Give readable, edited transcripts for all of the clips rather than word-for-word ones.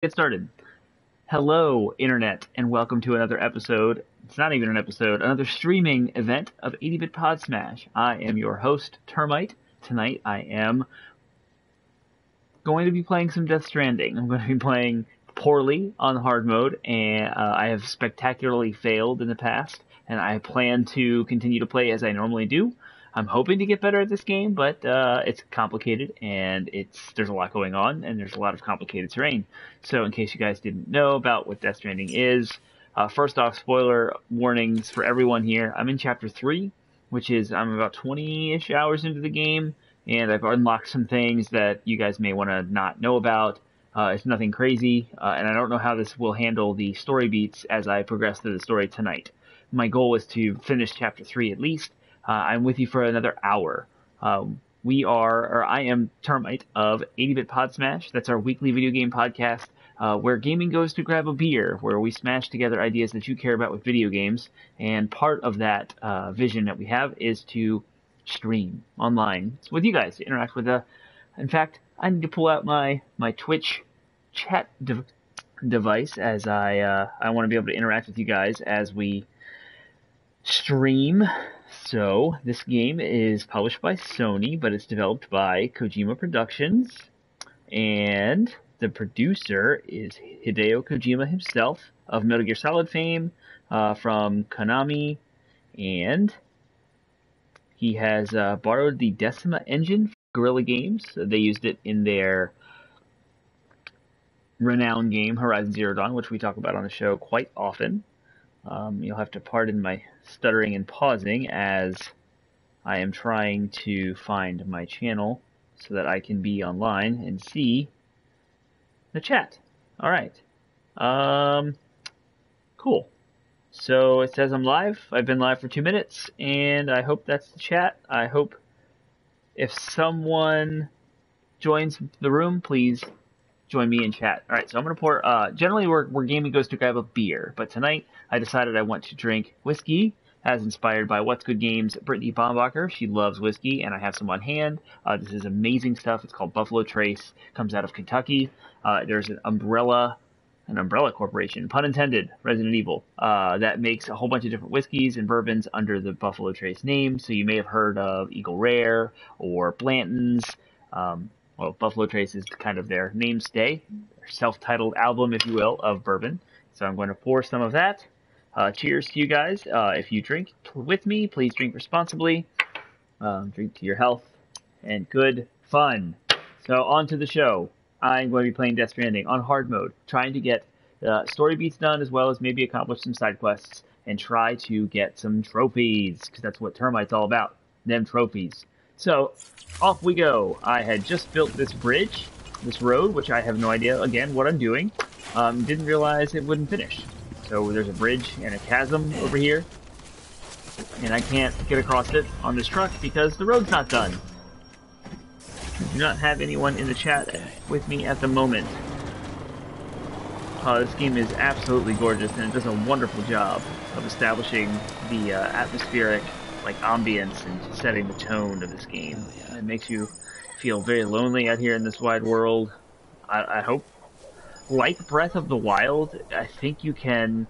Get started. Hello, Internet, and welcome to another episode. It's not even an episode, another streaming event of 80-Bit Podsmash. I am your host, Termite. Tonight, I am going to be playing some Death Stranding. I'm going to be playing poorly on hard mode, and I have spectacularly failed in the past, and I plan to continue to play as I normally do. I'm hoping to get better at this game, but it's complicated and there's a lot going on and there's a lot of complicated terrain. So in case you guys didn't know about what Death Stranding is, first off, spoiler warnings for everyone here. I'm in Chapter 3, which is I'm about 20-ish hours into the game, and I've unlocked some things that you guys may want to not know about. It's nothing crazy, and I don't know how this will handle the story beats as I progress through the story tonight. My goal is to finish Chapter 3 at least. I'm with you for another hour. I am Termite of 80-Bit Podsmash. That's our weekly video game podcast where gaming goes to grab a beer, where we smash together ideas that you care about with video games. And part of that vision that we have is to stream online with you guys, to interact with In fact, I need to pull out my Twitch chat device as I want to be able to interact with you guys as we stream. So, this game is published by Sony, but it's developed by Kojima Productions, and the producer is Hideo Kojima himself of Metal Gear Solid fame, from Konami, and he has borrowed the Decima engine from Guerrilla Games. They used it in their renowned game Horizon Zero Dawn, which we talk about on the show quite often. You'll have to pardon my stuttering and pausing as I am trying to find my channel so that I can be online and see the chat. All right. Cool. So it says I'm live. I've been live for 2 minutes, and I hope that's the chat. I hope if someone joins the room, please join me in chat. All right, so I'm going to pour, generally where gaming goes to grab a beer, but tonight I decided I want to drink whiskey, as inspired by What's Good Games' Brittany Bombacher. She loves whiskey, and I have some on hand. This is amazing stuff. It's called Buffalo Trace. Comes out of Kentucky. There's an umbrella corporation, pun intended, Resident Evil, that makes a whole bunch of different whiskeys and bourbons under the Buffalo Trace name. So you may have heard of Eagle Rare or Blanton's. Well, Buffalo Trace is kind of their mainstay, their self-titled album, if you will, of bourbon. So I'm going to pour some of that. Cheers to you guys. If you drink with me, please drink responsibly. Drink to your health and good fun. So on to the show. I'm going to be playing Death Stranding on hard mode, trying to get story beats done as well as maybe accomplish some side quests and try to get some trophies, because that's what Termite's all about, them trophies. So, off we go. I had just built this bridge, this road, which I have no idea, again, what I'm doing. Didn't realize it wouldn't finish. So there's a bridge and a chasm over here, and I can't get across it on this truck because the road's not done. I do not have anyone in the chat with me at the moment. This game is absolutely gorgeous, and it does a wonderful job of establishing the atmospheric ambience and setting the tone of this game. It makes you feel very lonely out here in this wide world. I hope, like Breath of the Wild, I think you can...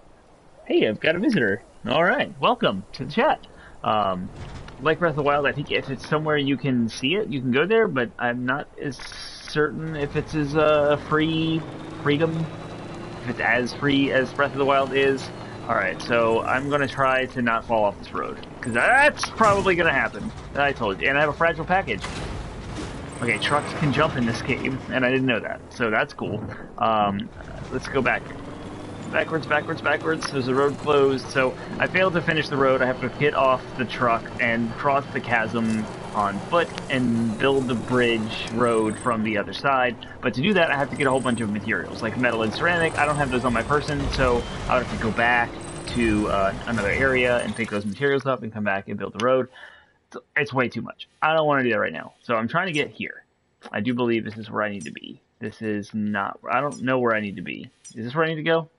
Hey, I've got a visitor. All right, welcome to the chat. Like Breath of the Wild, I think if it's somewhere you can see it, you can go there, but I'm not as certain if it's as freedom, if it's as free as Breath of the Wild is. Alright, so I'm going to try to not fall off this road, because that's probably going to happen. I told you. And I have a fragile package. Okay, trucks can jump in this game, and I didn't know that, so that's cool. Let's go back. Backwards. There's a road closed, so I failed to finish the road. I have to get off the truck and cross the chasm on foot and build the bridge road from the other side. But to do that, I have to get a whole bunch of materials, like metal and ceramic. I don't have those on my person, so I would have to go back to another area and pick those materials up and come back and build the road. It's way too much. I don't want to do that right now. So I'm trying to get here. I do believe this is where I need to be. This is not... I don't know where I need to be. Is this where I need to go?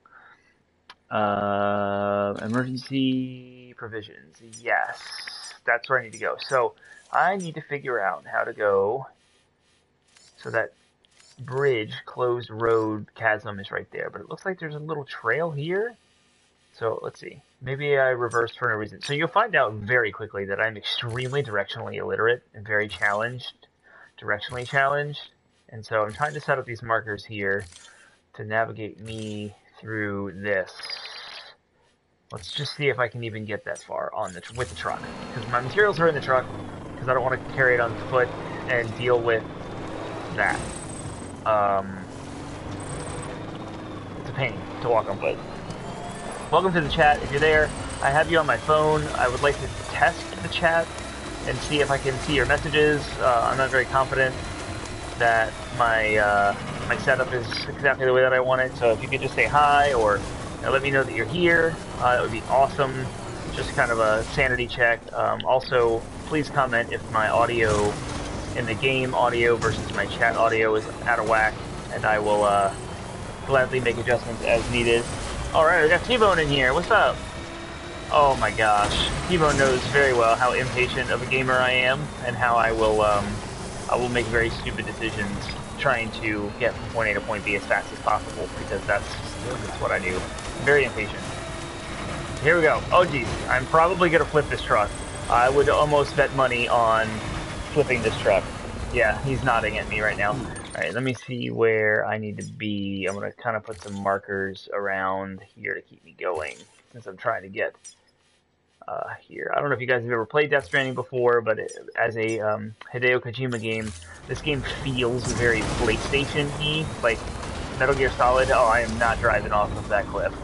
Emergency provisions. Yes, that's where I need to go. So I need to figure out how to go so that bridge, closed road, chasm is right there, but it looks like there's a little trail here. So let's see. Maybe I reversed for no reason. So you'll find out very quickly that I'm extremely directionally illiterate and very directionally challenged. And so I'm trying to set up these markers here to navigate me through this. Let's just see if I can even get that far on with the truck. Because my materials are in the truck, because I don't want to carry it on foot and deal with that. It's a pain to walk on foot. Welcome to the chat. If you're there, I have you on my phone. I would like to test the chat and see if I can see your messages. I'm not very confident that my my setup is exactly the way that I want it. So if you could just say hi or let me know that you're here, that would be awesome. Just kind of a sanity check. Also, please comment if my audio in the game audio versus my chat audio is out of whack, and I will gladly make adjustments as needed. Alright, we got T-Bone in here. What's up? Oh my gosh. T-Bone knows very well how impatient of a gamer I am, and how I will make very stupid decisions trying to get from point A to point B as fast as possible, because that's what I do. Very impatient. Here we go. Oh geez, I'm probably gonna flip this truck. I would almost bet money on flipping this truck. Yeah, he's nodding at me right now. Alright, let me see where I need to be. I'm gonna kind of put some markers around here to keep me going, since I'm trying to get here. I don't know if you guys have ever played Death Stranding before, but as a Hideo Kojima game, this game feels very PlayStation-y, like Metal Gear Solid. Oh, I am not driving off of that cliff.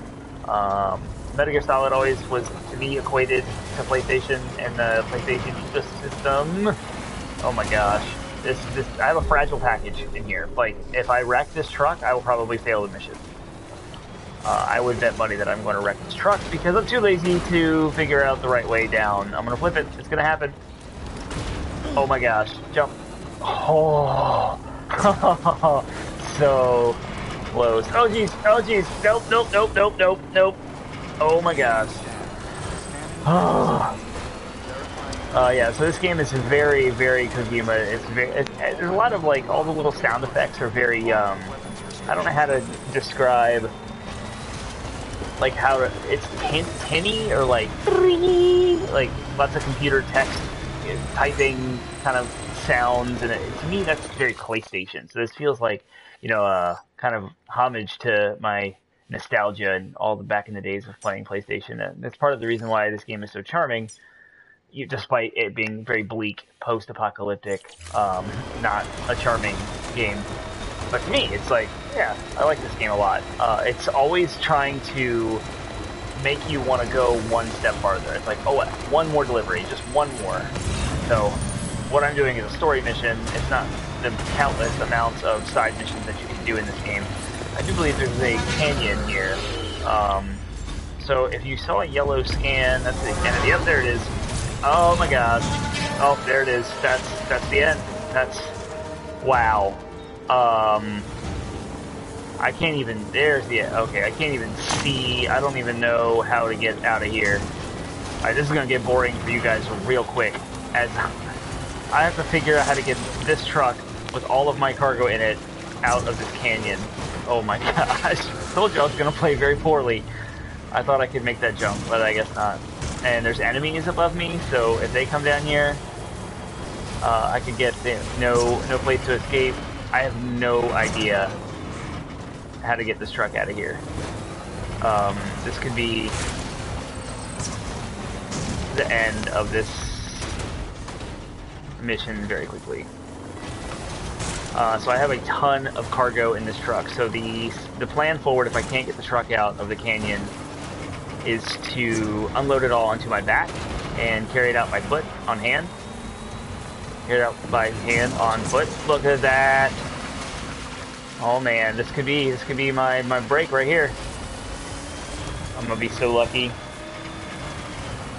Metal Gear Solid always was, to me, equated to PlayStation and the PlayStation ecosystem. Oh my gosh. I have a fragile package in here. Like, if I wreck this truck, I will probably fail the mission. I would bet money that I'm going to wreck this truck because I'm too lazy to figure out the right way down. I'm going to flip it. It's going to happen. Oh my gosh. Jump. Oh. So close. Oh jeez. Oh jeez. Nope, nope, nope, nope, nope, nope. Oh my gosh. Oh. Yeah, so this game is very, very Kojima. There's a lot of, like, all the little sound effects are very, I don't know how to describe, like, it's tinny, or, like lots of computer text, typing kind of sounds, and to me, that's very PlayStation. So this feels like, you know, kind of homage to my nostalgia and all the back in the days of playing PlayStation. And that's part of the reason why this game is so charming. Despite it being very bleak, post-apocalyptic, not a charming game. But to me, it's like, yeah, I like this game a lot. It's always trying to make you want to go one step farther. It's like, oh, one more delivery, just one more. So, what I'm doing is a story mission. It's not the countless amounts of side missions that you can do in this game. I do believe there's a canyon here. So if you saw a yellow scan, that's the end of the, yep, there it is. Oh my god. Oh, there it is. That's the end. That's, wow. I can't even, there's the, okay, I can't even see, I don't even know how to get out of here. Alright, this is gonna get boring for you guys real quick, as I have to figure out how to get this truck with all of my cargo in it out of this canyon. Oh my gosh. Told you I was gonna play very poorly. I thought I could make that jump, but I guess not. And there's enemies above me, so if they come down here, I could get no place to escape. I have no idea how to get this truck out of here. This could be the end of this mission very quickly. So I have a ton of cargo in this truck. So the plan forward, if I can't get the truck out of the canyon, is to unload it all onto my back and carry it out by foot on hand. Carry it out by hand on foot. Look at that. Oh man, this could be my break right here. I'm gonna be so lucky.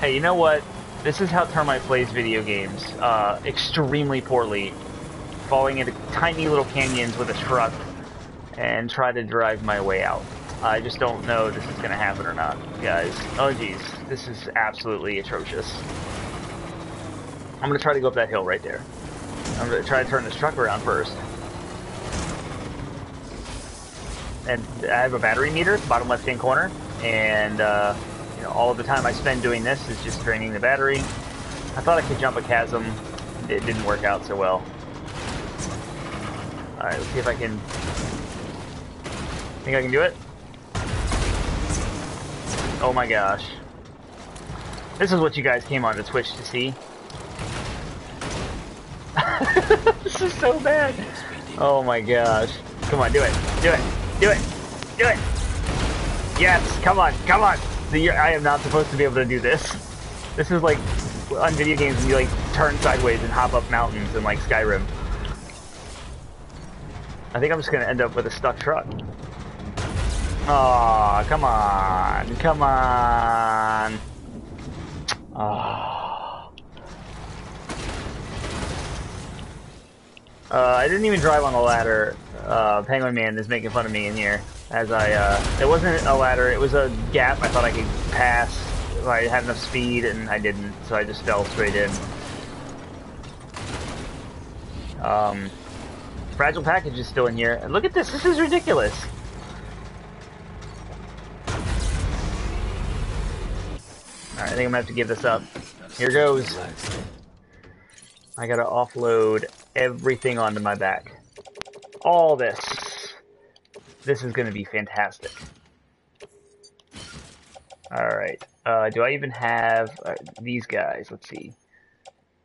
Hey, you know what? This is how Termite plays video games. Extremely poorly. Falling into tiny little canyons with a truck and try to drive my way out. I just don't know if this is going to happen or not, guys. Oh, geez. This is absolutely atrocious. I'm going to try to go up that hill right there. I'm going to try to turn this truck around first. and I have a battery meter, bottom left-hand corner, and you know, all of the time I spend doing this is just draining the battery. I thought I could jump a chasm. It didn't work out so well. Alright, let's see if I can... Think I can do it? Oh my gosh. This is what you guys came onto Twitch to see. This is so bad. Oh my gosh. Come on, do it. Do it. Do it. Do it. Yes, come on. Come on. I am not supposed to be able to do this. This is like on video games when you like turn sideways and hop up mountains in like Skyrim. I think I'm just gonna end up with a stuck truck. Aw, come on. Come on. I didn't even drive on the ladder. Penguin Man is making fun of me in here. As it wasn't a ladder, it was a gap I thought I could pass if I had enough speed, and I didn't, so I just fell straight in. Fragile package is still in here. And look at this, this is ridiculous. Alright, I think I'm gonna have to give this up. Here goes. I gotta offload everything onto my back. All this. This is gonna be fantastic. Alright. Do I even have these guys? Let's see.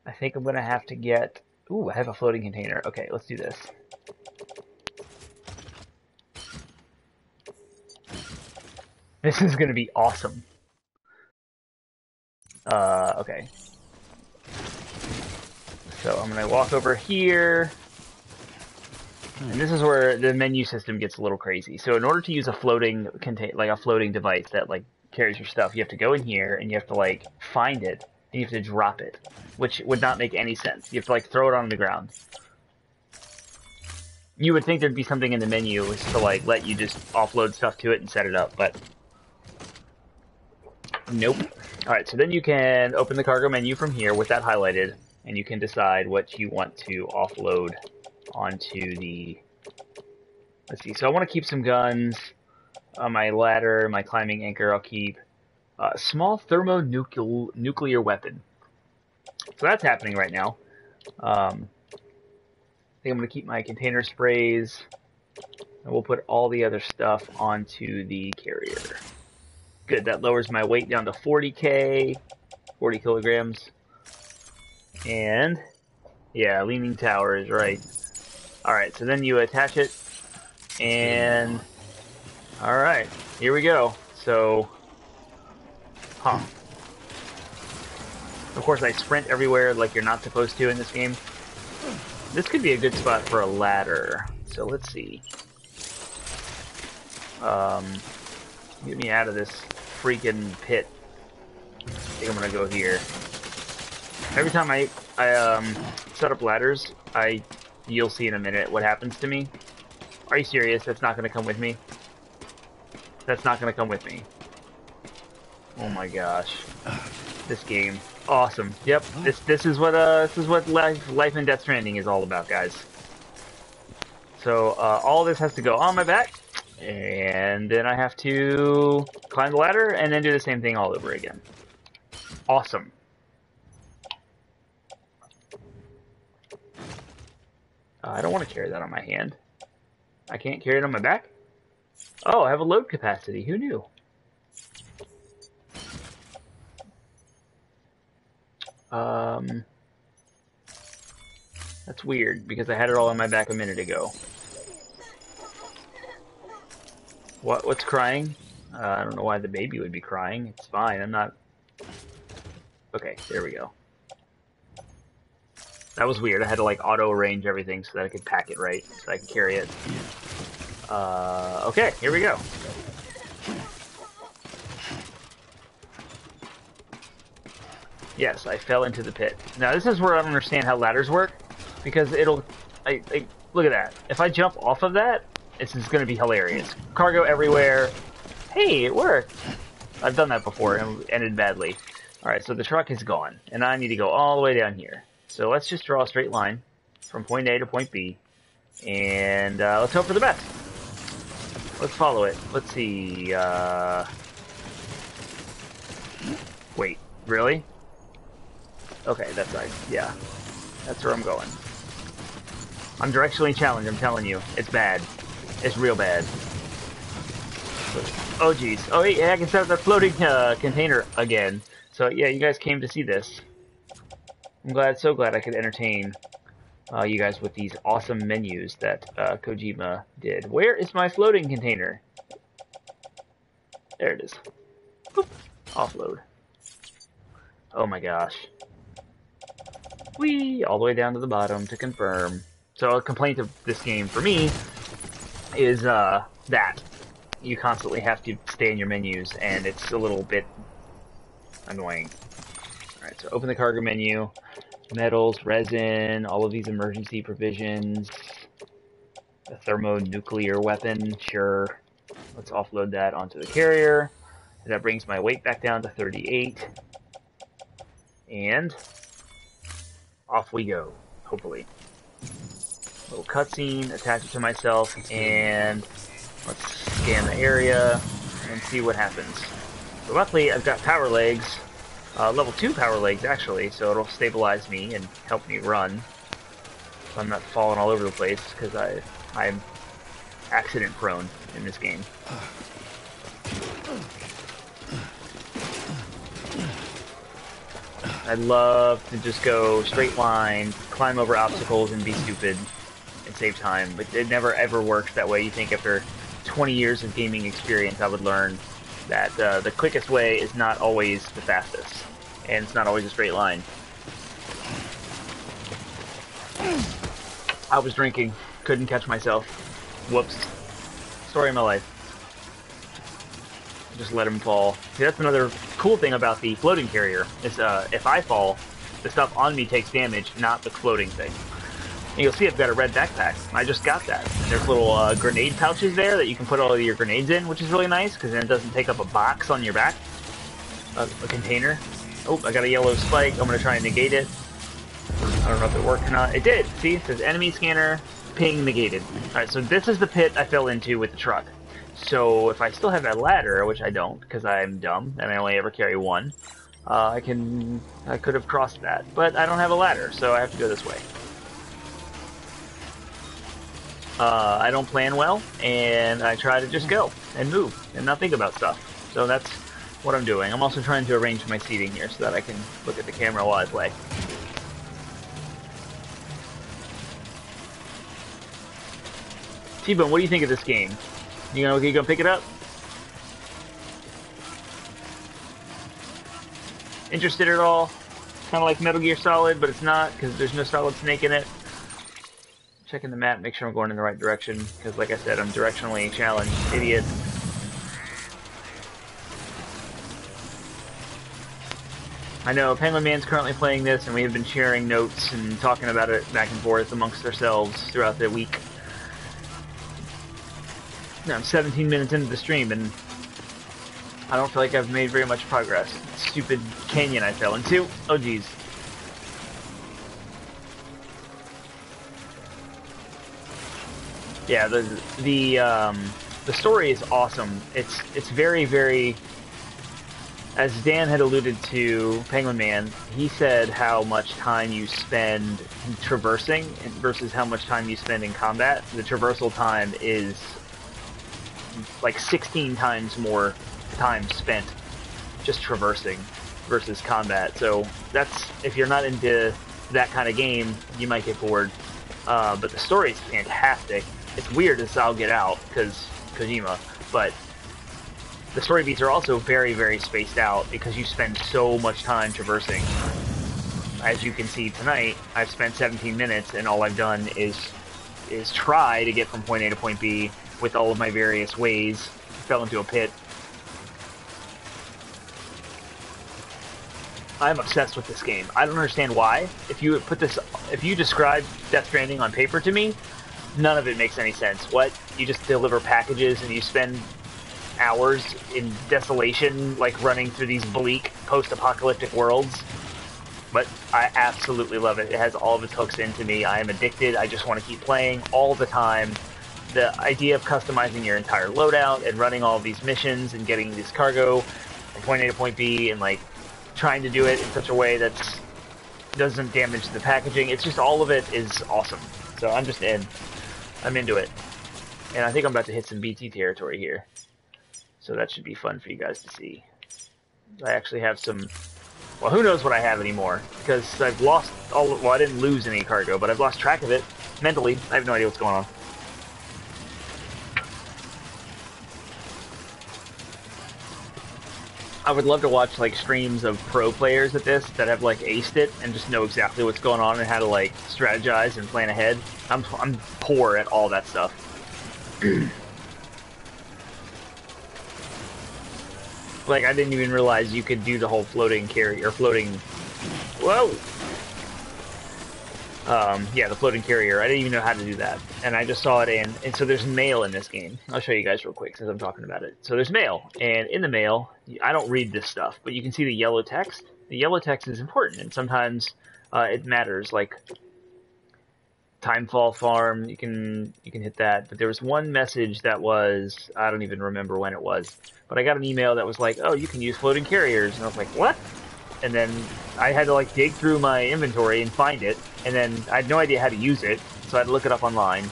I think I'm gonna have to get... Ooh, I have a floating container. Okay, let's do this. This is gonna be awesome. Okay. So I'm gonna walk over here, and this is where the menu system gets a little crazy. So in order to use a floating floating device that like carries your stuff, you have to go in here and you have to like find it and you have to drop it, which would not make any sense. You have to like throw it on the ground. You would think there'd be something in the menu to like let you just offload stuff to it and set it up, but nope. Alright, so then you can open the cargo menu from here with that highlighted, and you can decide what you want to offload onto the... Let's see, so I want to keep some guns. My ladder, my climbing anchor I'll keep. Small thermonuclear weapon. So that's happening right now. I think I'm going to keep my container sprays, and we'll put all the other stuff onto the carrier. Good, that lowers my weight down to 40 kilograms. And, yeah, leaning tower is right. Alright, so then you attach it, and, alright, here we go. So, of course I sprint everywhere like you're not supposed to in this game. This could be a good spot for a ladder. So let's see. Get me out of this freaking pit. I think I'm gonna go here. Every time I set up ladders, you'll see in a minute what happens to me. Are you serious? That's not gonna come with me? That's not gonna come with me. Oh my gosh. This game. Awesome. Yep. This is what life and Death Stranding is all about, guys. So all this has to go on my back, and then I have to climb the ladder and then do the same thing all over again. Awesome. I don't want to carry that on my hand. I can't carry it on my back? Oh, I have a load capacity. Who knew? That's weird, because I had it all on my back a minute ago. What's crying? I don't know why the baby would be crying. It's fine, I'm not... Okay, there we go. That was weird. I had to like auto-arrange everything so that I could pack it right, so I could carry it. Okay, here we go. Yes, I fell into the pit. Now this is where I don't understand how ladders work, because it'll... look at that. If I jump off of that, this is going to be hilarious. Cargo everywhere. Hey, it worked! I've done that before and it ended badly. Alright, so the truck is gone, and I need to go all the way down here. So let's just draw a straight line from point A to point B, and let's hope for the best. Let's follow it. Let's see, Wait, really? Okay, that's right. Yeah. That's where I'm going. I'm directionally challenged, I'm telling you. It's bad. It's real bad. Oh, jeez. Oh, hey, I can set up that floating container again. So, yeah, you guys came to see this. I'm so glad I could entertain you guys with these awesome menus that Kojima did. Where is my floating container? There it is. Boop. Offload. Oh my gosh. Whee! All the way down to the bottom to confirm. So a complaint of this game for me is that you constantly have to stay in your menus, and it's a little bit annoying. Alright, so open the cargo menu. Metals, resin, all of these emergency provisions. A thermonuclear weapon, sure. Let's offload that onto the carrier. That brings my weight back down to 38. And off we go, hopefully. Little cutscene, attach it to myself, and let's scan the area and see what happens. So luckily, I've got power legs, level 2 power legs actually, so it'll stabilize me and help me run. So I'm not falling all over the place, because I'm accident prone in this game. I'd love to just go straight line, climb over obstacles, and be stupid and save time, but it never ever works that way. You think after 20 years of gaming experience I would learn that the quickest way is not always the fastest, and it's not always a straight line. I was drinking, couldn't catch myself. Whoops. Story of my life. Just let him fall. See, that's another cool thing about the floating carrier, is if I fall, the stuff on me takes damage, not the floating thing. And you'll see I've got a red backpack. I just got that. There's little grenade pouches there that you can put all of your grenades in, which is really nice, because then it doesn't take up a box on your back. A container. Oh, I got a yellow spike. I'm going to try and negate it. I don't know if it worked or not. It did! See, it says enemy scanner, ping negated. Alright, so this is the pit I fell into with the truck. So if I still have that ladder, which I don't, because I'm dumb, and I only ever carry one, I could have crossed that. But I don't have a ladder, so I have to go this way. I don't plan well, and I try to just go, and move, and not think about stuff. So that's what I'm doing. I'm also trying to arrange my seating here so that I can look at the camera while I play. T-Bone, what do you think of this game? You gonna pick it up? Interested at all? Kind of like Metal Gear Solid, but it's not, because there's no Solid Snake in it. Checking the map, make sure I'm going in the right direction, because like I said, I'm directionally challenged. Idiot. I know, Penguin Man's currently playing this, and we have been sharing notes and talking about it back and forth amongst ourselves throughout the week. I'm 17 minutes into the stream, and I don't feel like I've made very much progress. Stupid canyon I fell into. Oh, geez. Yeah, the story is awesome. It's very, very... As Dan had alluded to, Penguin Man, he said how much time you spend traversing versus how much time you spend in combat. The traversal time is like 16 times more time spent just traversing versus combat. So that's, if you're not into that kind of game, you might get bored. But the story is fantastic. It's weird as I'll get out because Kojima, but the story beats are also very, very spaced out because you spend so much time traversing. As you can see tonight, I've spent 17 minutes and all I've done is try to get from point A to point B with all of my various ways. Fell into a pit. I'm obsessed with this game. I don't understand why. If you describe Death Stranding on paper to me, none of it makes any sense. What? You just deliver packages and you spend hours in desolation, like running through these bleak post-apocalyptic worlds? But I absolutely love it. It has all of its hooks into me. I am addicted. I just want to keep playing all the time. the idea of customizing your entire loadout and running all these missions and getting this cargo from point A to point B and like trying to do it in such a way that doesn't damage the packaging. It's just all of it is awesome. So I'm just in. I'm into it. And I think I'm about to hit some BT territory here. So that should be fun for you guys to see. I actually have some... Well, who knows what I have anymore? Because I've lost all... Well, I didn't lose any cargo, but I've lost track of it. Mentally, I have no idea what's going on. I would love to watch like streams of pro players at this that have like aced it and just know exactly what's going on and how to like strategize and plan ahead. I'm poor at all that stuff. Like I didn't even realize you could do the whole floating carrier, floating. Whoa. Yeah, the floating carrier. I didn't even know how to do that, and I just saw it in. And so there's mail in this game. I'll show you guys real quick since I'm talking about it. So there's mail, and in the mail, I don't read this stuff, but you can see the yellow text. The yellow text is important, and sometimes it matters. Like Timefall Farm, you can hit that. But there was one message that was, I don't even remember when it was, but I got an email that was like, "Oh, you can use floating carriers," and I was like, "What?" And then I had to like dig through my inventory and find it, and then I had no idea how to use it, so I had to look it up online.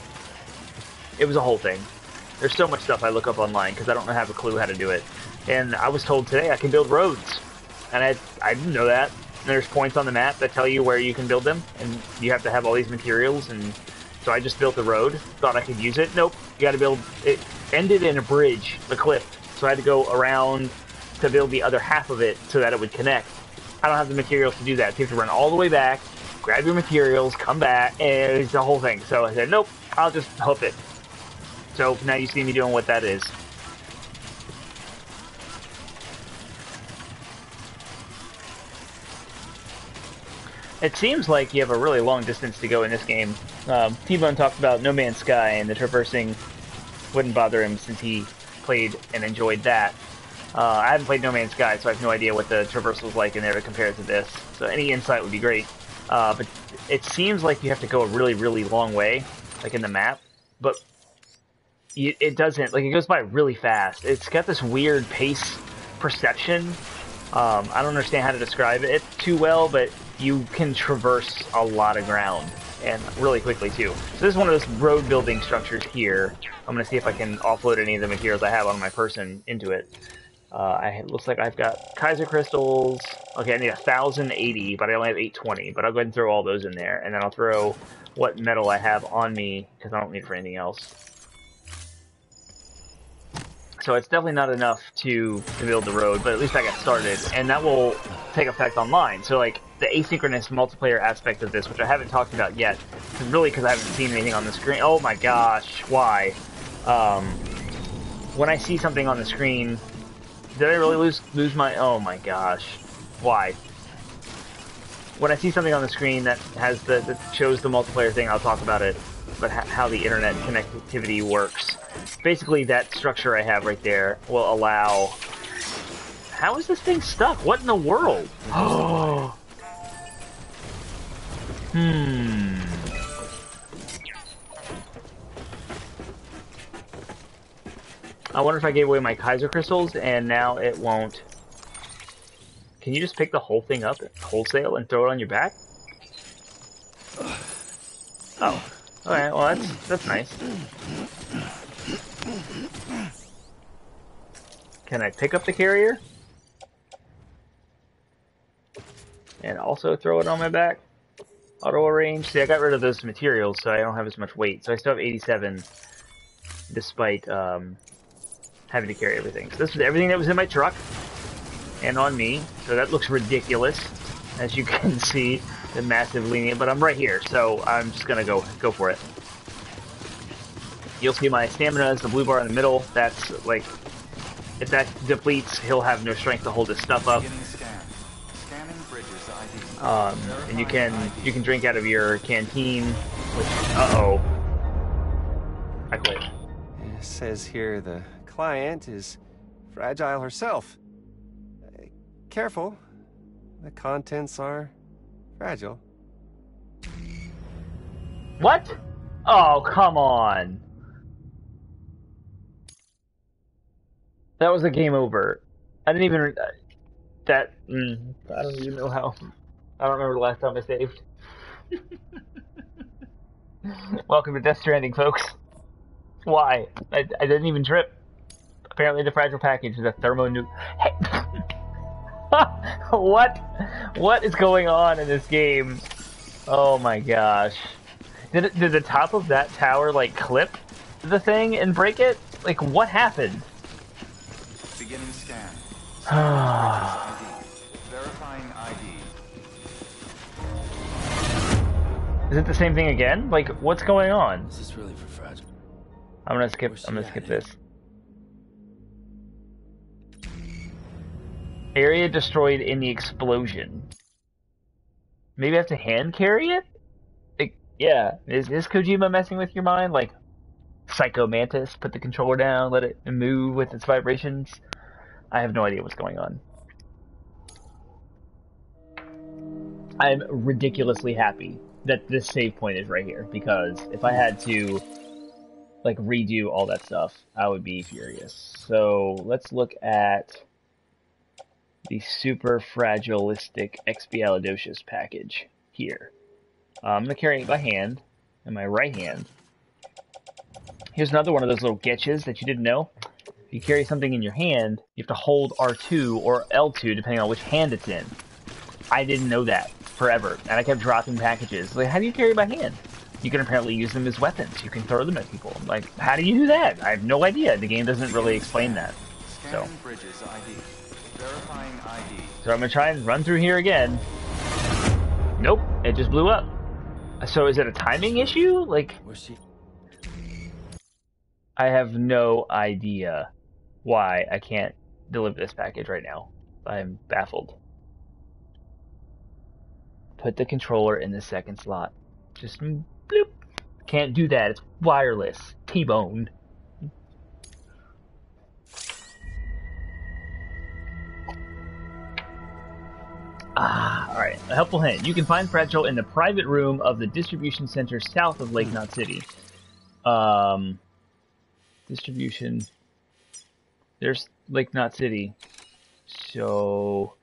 It was a whole thing. There's so much stuff I look up online because I don't have a clue how to do it. And I was told today I can build roads, and I didn't know that. And there's points on the map that tell you where you can build them, and you have to have all these materials. And so I just built a road, thought I could use it. Nope, you got to build it. Ended in a bridge, a cliff, so I had to go around to build the other half of it so that it would connect. I don't have the materials to do that. So you have to run all the way back, grab your materials, come back, and it's the whole thing. So I said, nope, I'll just hoof it. So now you see me doing what that is. It seems like you have a really long distance to go in this game. T-Bone talked about No Man's Sky, and the traversing wouldn't bother him since he played and enjoyed that. I haven't played No Man's Sky, so I have no idea what the traversal is like in there to compare it to this. So any insight would be great. But it seems like you have to go a really, really long way, like in the map. But it doesn't. Like, it goes by really fast. It's got this weird pace perception. I don't understand how to describe it too well, but you can traverse a lot of ground, and really quickly, too. So this is one of those road building structures here. I'm going to see if I can offload any of the materials I have on my person into it. It looks like I've got Kaiser crystals. Okay, I need 1,080, but I only have 820. But I'll go ahead and throw all those in there, and then I'll throw what metal I have on me, because I don't need it for anything else. So it's definitely not enough to build the road, but at least I got started, and that will take effect online. So like the asynchronous multiplayer aspect of this, which I haven't talked about yet, really because I haven't seen anything on the screen. Oh my gosh, why? When I see something on the screen, did I really lose my? Oh my gosh, why? When I see something on the screen that has that shows the multiplayer thing, I'll talk about it. But how the internet connectivity works. Basically, that structure I have right there will allow... How is this thing stuck? What in the world? Oh. I wonder if I gave away my Kaiser crystals and now it won't... Can you just pick the whole thing up wholesale and throw it on your back? Oh. Alright, well that's nice. Can I pick up the carrier? And also throw it on my back? Auto arrange? See, I got rid of those materials, so I don't have as much weight. So I still have 87, despite having to carry everything. So this was everything that was in my truck, and on me. So that looks ridiculous, as you can see. The massive lenient, but I'm right here, so I'm just gonna go for it. You'll see my stamina is the blue bar in the middle. That's like, if that depletes, he'll have no strength to hold his stuff up. And you can drink out of your canteen. Which, I quit. It says here the client is fragile herself. Careful, the contents are fragile. What? Oh, come on. That was a game over. I didn't even that. I don't even know how. I don't remember the last time I saved. Welcome to Death Stranding, folks. Why? I didn't even trip. Apparently, the fragile package is a thermonuc. Hey. What? What is going on in this game? Oh my gosh! Did the top of that tower like clip the thing and break it? Like what happened? Beginning scan. Scanning bridges ID. Verifying ID. Is it the same thing again? Like what's going on? Is this really for fragile? I'm gonna skip this. Area destroyed in the explosion. Maybe I have to hand carry it? Like, yeah. Is Kojima messing with your mind? Like, Psycho Mantis, put the controller down, let it move with its vibrations? I have no idea what's going on. I'm ridiculously happy that this save point is right here, because if I had to, like, redo all that stuff, I would be furious. So, let's look at the super fragilistic expialidocious package here. I'm going to carry it by hand, in my right hand. Here's another one of those little getches that you didn't know. If you carry something in your hand, you have to hold R2 or L2 depending on which hand it's in. I didn't know that forever, and I kept dropping packages. Like, how do you carry by hand? You can apparently use them as weapons. You can throw them at people. Like, how do you do that? I have no idea. The game doesn't really explain that. So. Bridges ID. Verifying ID. So I'm gonna try and run through here again. Nope, it just blew up. So is it a timing issue? Like, Where's she? I have no idea why I can't deliver this package right now. I'm baffled. Put the controller in the second slot. Just bloop. Can't do that. It's wireless. T-bone. Alright. A helpful hint. You can find Fragile in the private room of the distribution center south of Lake Knot City. Distribution. There's Lake Knot City. So...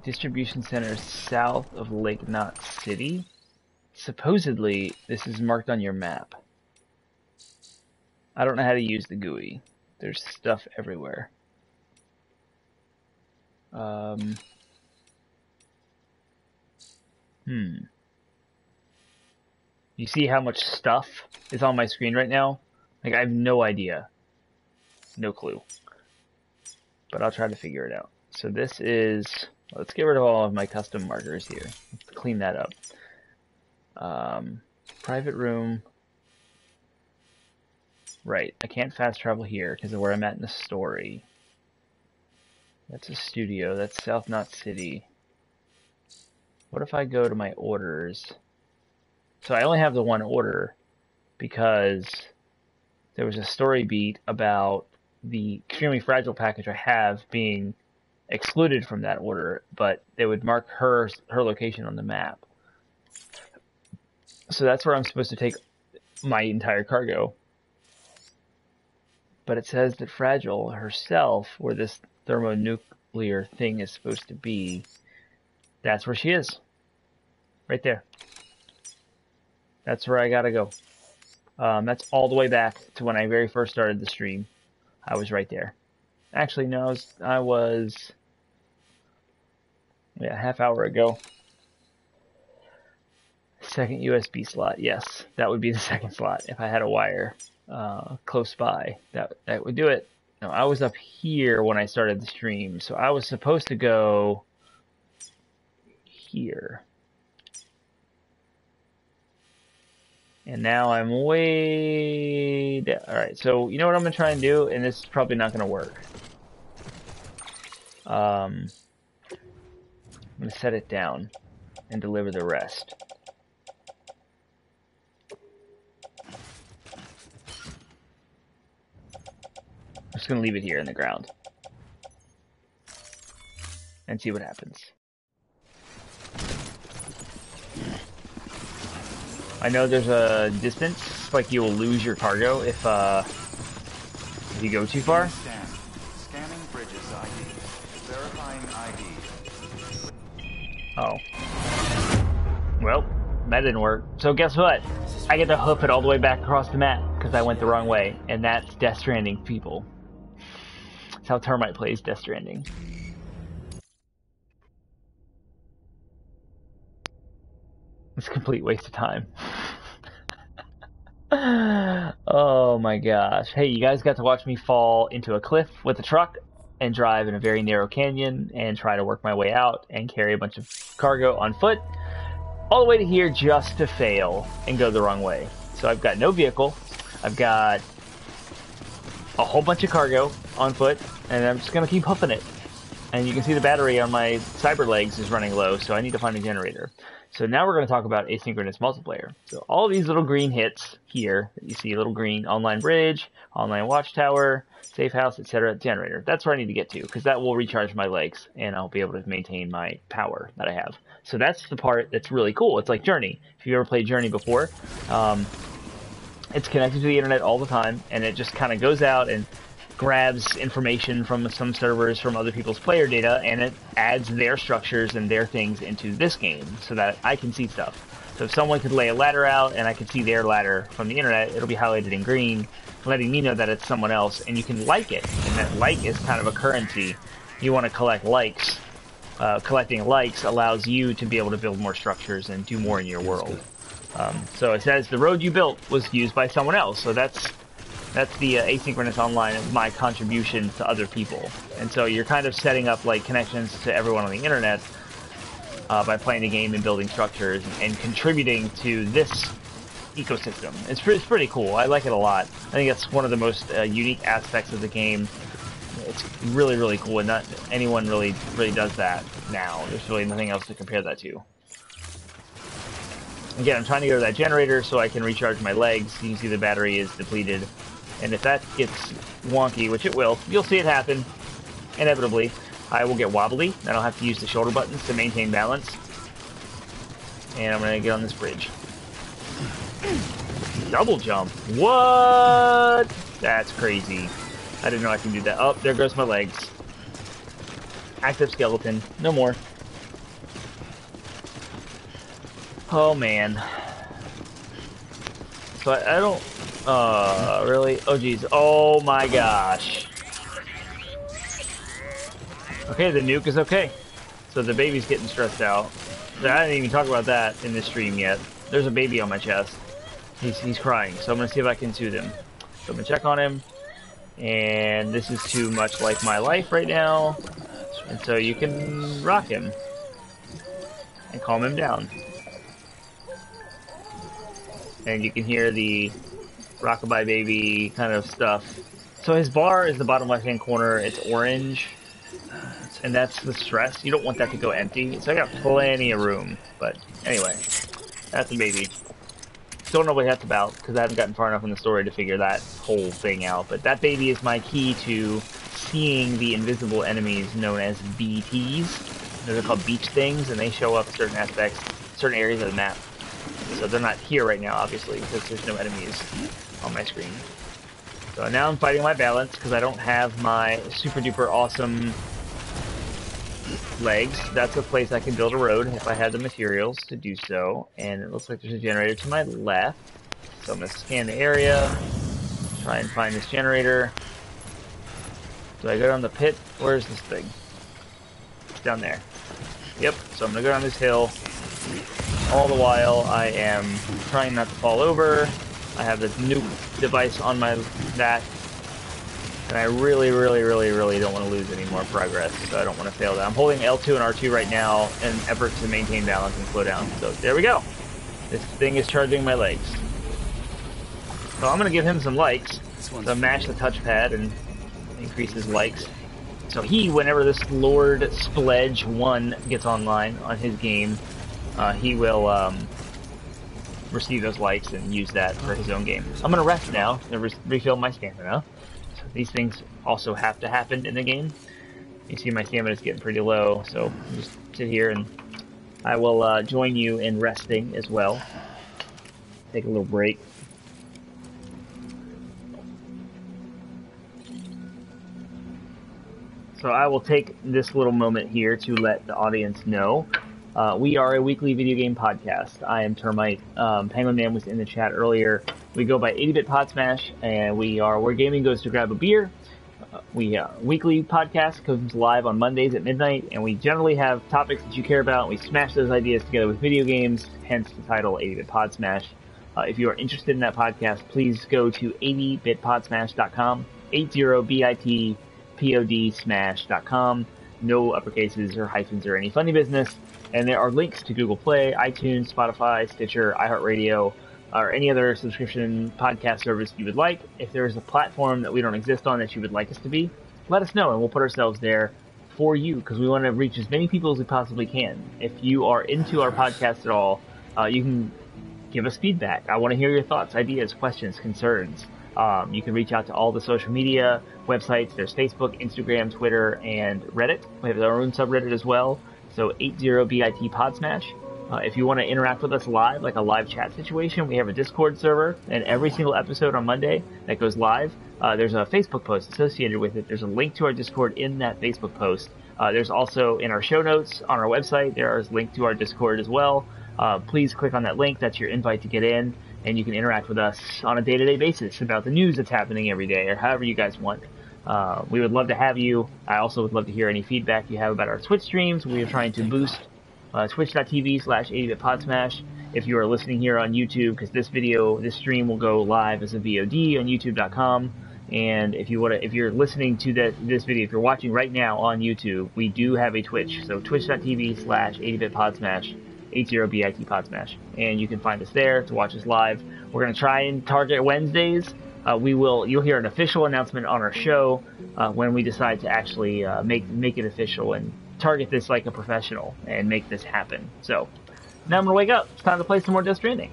distribution center south of Lake Knot City. Supposedly, this is marked on your map. I don't know how to use the GUI. There's stuff everywhere. You see how much stuff is on my screen right now? Like, I have no idea. No clue. But I'll try to figure it out. So this is... Let's get rid of all of my custom markers here. Let's clean that up. Private room. Right, I can't fast travel here because of where I'm at in the story. That's a studio. That's South Knot City. What if I go to my orders? So I only have the one order because there was a story beat about the extremely fragile package I have being excluded from that order, but they would mark her location on the map. So that's where I'm supposed to take my entire cargo. But it says that Fragile herself, where this thermonuclear thing is supposed to be, that's where she is. Right there. That's where I gotta go. That's all the way back to when I very first started the stream. I was right there. Actually, no, I was a half hour ago. Second USB slot, yes. That would be the second slot if I had a wire close by. That would do it. No, I was up here when I started the stream, so I was supposed to go here. And now I'm way down. Alright, so you know what I'm going to try and do? And this is probably not going to work. I'm going to set it down and deliver the rest. I'm just going to leave it here in the ground. and see what happens. I know there's a distance, like you will lose your cargo if you go too far. Scanning bridges ID. Verifying ID. Oh. Well, that didn't work. So guess what? I get to hoof it all the way back across the map because I went the wrong way, and that's Death Stranding, people. That's how Termite plays Death Stranding. It's a complete waste of time. Oh my gosh. Hey, you guys got to watch me fall into a cliff with a truck and drive in a very narrow canyon and try to work my way out and carry a bunch of cargo on foot all the way to here just to fail and go the wrong way. So I've got no vehicle. I've got a whole bunch of cargo on foot, and I'm just going to keep hoofing it. And you can see the battery on my cyber legs is running low, so I need to find a generator. So now we're going to talk about asynchronous multiplayer. So all these little green hits here, you see a little green online bridge, online watchtower, safe house, etc. generator. That's where I need to get to, because that will recharge my legs, and I'll be able to maintain my power that I have. So that's the part that's really cool. It's like Journey. If you've ever played Journey before, it's connected to the internet all the time, and it just kind of goes out and grabs information from some servers from other people's player data, and it adds their structures and their things into this game so that I can see stuff. So if someone could lay a ladder out and I can see their ladder from the internet, it'll be highlighted in green, letting me know that it's someone else, and you can like it. And that like is kind of a currency. You want to collect likes. Collecting likes allows you to be able to build more structures and do more in your world. So it says the road you built was used by someone else, so that's the asynchronous online, my contribution to other people. And so you're kind of setting up like connections to everyone on the internet by playing the game and building structures and contributing to this ecosystem. It's pretty cool. I like it a lot. I think it's one of the most unique aspects of the game. It's really, really cool, and not anyone really does that now. There's really nothing else to compare that to. Again, I'm trying to go to that generator so I can recharge my legs. You can see the battery is depleted. And if that gets wonky, which it will, you'll see it happen, inevitably. I will get wobbly, and I'll have to use the shoulder buttons to maintain balance. And I'm going to get on this bridge. Double jump. What? That's crazy. I didn't know I can do that. Oh, there goes my legs. Active skeleton. No more. Oh, man. So I don't... really? Oh, geez. Oh, my gosh. Okay, the nuke is okay. So the baby's getting stressed out. I didn't even talk about that in this stream yet. There's a baby on my chest. He's crying, so I'm going to see if I can soothe him. So I'm going to check on him. And this is too much like my life right now. And so you can rock him. And calm him down. And you can hear the rockabye baby kind of stuff. So his bar is the bottom left hand corner. It's orange. And that's the stress. You don't want that to go empty. So I got plenty of room. But anyway, that's the baby. Don't know what that's about because I haven't gotten far enough in the story to figure that whole thing out. But that baby is my key to seeing the invisible enemies known as BTs. They're called beach things, and they show up certain aspects, certain areas of the map. So they're not here right now, obviously, because there's no enemies on my screen. So now I'm fighting my balance because I don't have my super duper awesome legs. That's a place I can build a road if I had the materials to do so. And it looks like there's a generator to my left. So I'm going to scan the area, try and find this generator. Do I go down the pit? Where's this thing? It's down there. Yep, so I'm going to go down this hill. All the while I am trying not to fall over. I have this nuke device on my back. And I really don't want to lose any more progress, so I don't want to fail that. I'm holding L2 and R2 right now in an effort to maintain balance and slow down. So there we go. This thing is charging my legs. So I'm going to give him some likes. So mash the touchpad and increase his likes. So whenever this Lord Spledge 1 gets online on his game, he will receive those likes and use that for his own game. I'm going to rest now and refill my stamina. These things also have to happen in the game. You see my stamina is getting pretty low, so just sit here and I will join you in resting as well. Take a little break. So I will take this little moment here to let the audience know we are a weekly video game podcast. I am Termite. Penguin Man was in the chat earlier. We go by 80-Bit Podsmash, and we are where gaming goes to grab a beer. Weekly podcast comes live on Mondays at midnight, and we generally have topics that you care about, and we smash those ideas together with video games, hence the title 80-Bit Podsmash. If you are interested in that podcast, please go to 80bitpodsmash.com, 80bitpodsmash.com. No uppercases or hyphens or any funny business. And there are links to Google Play, iTunes, Spotify, Stitcher, iHeartRadio, or any other subscription podcast service you would like. If there is a platform that we don't exist on that you would like us to be, let us know and we'll put ourselves there for you because we want to reach as many people as we possibly can. If you are into our podcast at all, you can give us feedback. I want to hear your thoughts, ideas, questions, concerns. You can reach out to all the social media websites. There's Facebook, Instagram, Twitter, and Reddit. We have our own subreddit as well. So 80BIT Podsmash. If you want to interact with us live, like a live chat situation, we have a Discord server, and every single episode on Monday that goes live, there's a Facebook post associated with it. There's a link to our Discord in that Facebook post. There's also in our show notes on our website, there is a link to our Discord as well. Please click on that link. That's your invite to get in, and you can interact with us on a day-to-day basis about the news that's happening every day, or however you guys want. We would love to have you. I also would love to hear any feedback you have about our Twitch streams. We are trying to boost twitch.tv/80bitpodsmash. If you are listening here on YouTube, because this stream will go live as a VOD on youtube.com. And if you're listening to this video, if you're watching right now on YouTube, we do have a Twitch. So twitch.tv/80bitpodsmash, 80BIT Podsmash. And you can find us there to watch us live. We're going to try and target Wednesdays. You'll hear an official announcement on our show when we decide to actually make it official and target this like a professional and make this happen. So now I'm gonna wake up. It's time to play some more Death Stranding.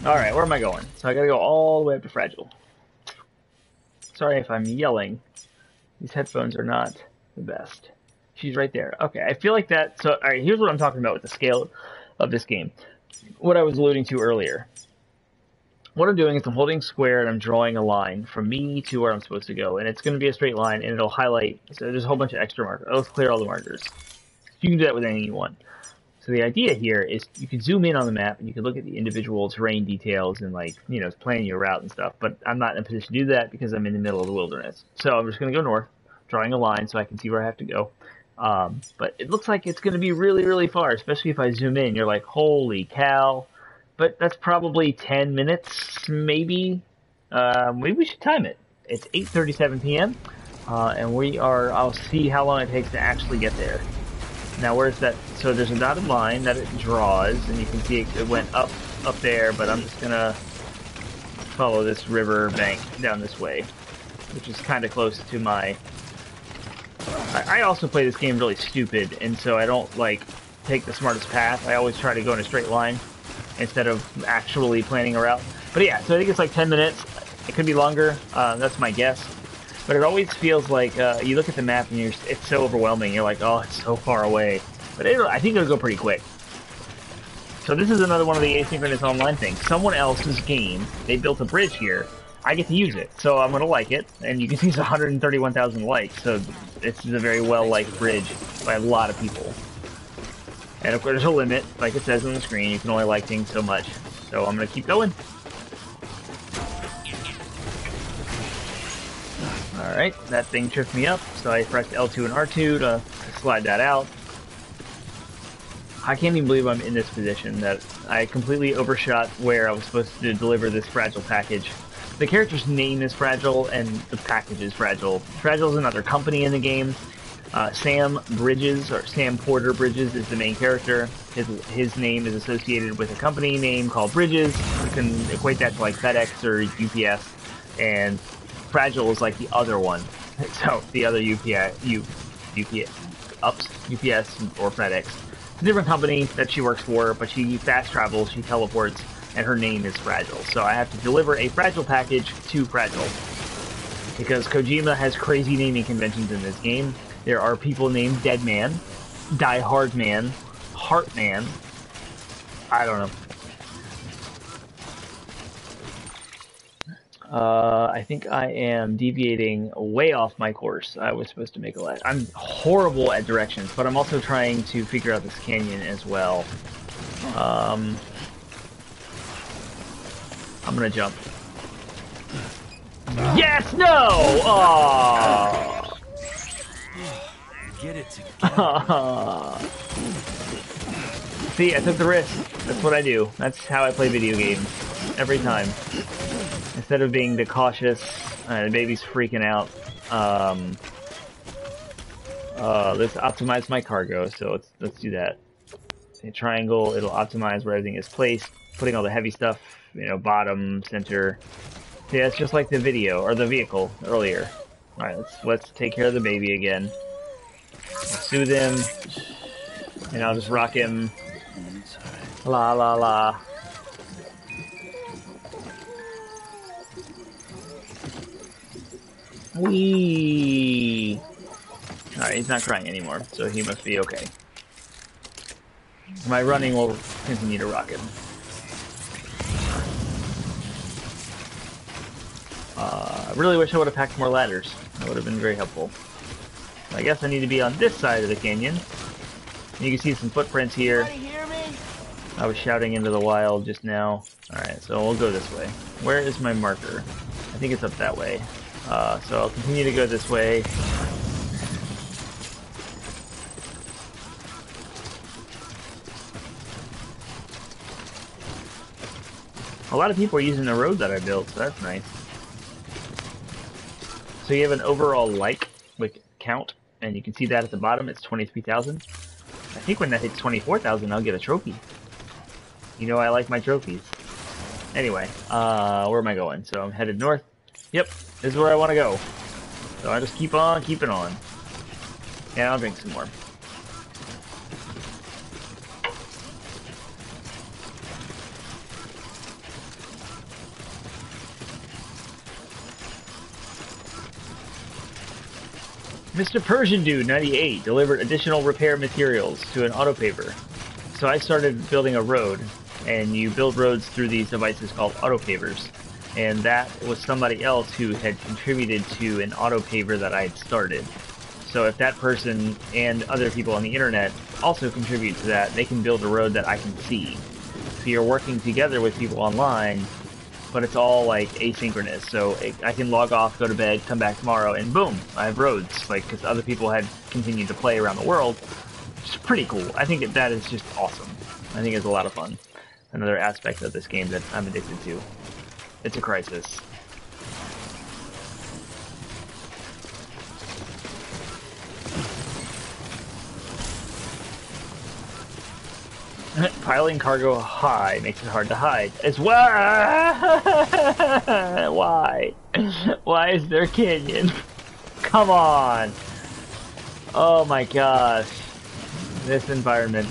Alright, where am I going? So I gotta go all the way up to Fragile. Sorry if I'm yelling. These headphones are not the best. She's right there. Okay, I feel like that. So, alright, here's what I'm talking about with the scale of this game. What I was alluding to earlier. What I'm doing is I'm holding square and I'm drawing a line from me to where I'm supposed to go. And it's going to be a straight line and it'll highlight. So there's a whole bunch of extra markers. It'll clear all the markers. You can do that with anything you want. So the idea here is you can zoom in on the map and you can look at the individual terrain details and planning your route and stuff. But I'm not in a position to do that because I'm in the middle of the wilderness. So I'm just going to go north, drawing a line so I can see where I have to go. But it looks like it's going to be really, really far, especially if I zoom in. You're like, holy cow. But that's probably 10 minutes, maybe. Maybe we should time it. It's 8:37 p.m. And I'll see how long it takes to actually get there. Now, where's that? So there's a dotted line that it draws, and you can see it went up there, but I'm just going to follow this river bank down this way, which is kind of close to my... I also play this game really stupid, and so I don't, take the smartest path. I always try to go in a straight line instead of actually planning a route. But yeah, so I think it's like 10 minutes. It could be longer. That's my guess. But it always feels like you look at the map and it's so overwhelming. You're like, oh, it's so far away. But I think it'll go pretty quick. So this is another one of the asynchronous online things. Someone else's game, they built a bridge here. I get to use it, so I'm going to like it. And you can see it's 131,000 likes. So it's a very well-liked bridge by a lot of people. And of course, there's a limit, like it says on the screen. You can only like things so much. So I'm going to keep going. Alright, that thing tripped me up, so I pressed L2 and R2 to slide that out. I can't even believe I'm in this position, that I completely overshot where I was supposed to deliver this Fragile package. The character's name is Fragile, and the package is Fragile. Fragile is another company in the game. Sam Bridges, or Sam Porter Bridges, is the main character. His name is associated with a company name called Bridges. You can equate that to like FedEx or UPS, and Fragile is like the other one. So the other UPS or FedEx. It's a different company that she works for, but she fast travels, she teleports. and her name is Fragile. So I have to deliver a Fragile package to Fragile. Because Kojima has crazy naming conventions in this game. There are people named Deadman, Die Hard Man, Heartman. I don't know. I think I am deviating way off my course. I was supposed to make a left. I'm horrible at directions, but I'm also trying to figure out this canyon as well. I'm gonna jump. Yes! No! Oh! Get it together. See, I took the risk. That's what I do. That's how I play video games. Every time. Instead of being the cautious, the baby's freaking out. Let's optimize my cargo, so let's do that. A triangle, it'll optimize where everything is placed, putting all the heavy stuff, bottom, center. Yeah, it's just like the video, or the vehicle, earlier. Alright, let's take care of the baby again. Soothe him, and I'll just rock him. La la la. Whee! Alright, he's not crying anymore, so he must be okay. My running will continue to rock him. I really wish I would have packed more ladders. That would have been very helpful. I guess I need to be on this side of the canyon. You can see some footprints here. I was shouting into the wild just now. Alright, so we'll go this way. Where is my marker? I think it's up that way. So I'll continue to go this way. A lot of people are using the road that I built, so that's nice. So you have an overall like count, and you can see that at the bottom. It's 23,000. I think when that hits 24,000, I'll get a trophy. You know I like my trophies. Anyway, where am I going? So I'm headed north. Yep, this is where I want to go. So I just keep on keeping on. And I'll drink some more. Mr. Persian Dude 98 delivered additional repair materials to an autopaver. So I started building a road, and you build roads through these devices called autopavers. And that was somebody else who had contributed to an autopaver that I had started. So if that person and other people on the internet also contribute to that, they can build a road that I can see. So you're working together with people online, but it's all like asynchronous. So I can log off, go to bed, come back tomorrow, and boom, I have roads. Like, because other people had continued to play around the world. It's pretty cool. I think that is just awesome. I think it's a lot of fun. Another aspect of this game that I'm addicted to. It's a crisis. Piling cargo high makes it hard to hide. It's why? Why is there a canyon? Come on! Oh my gosh. This environment.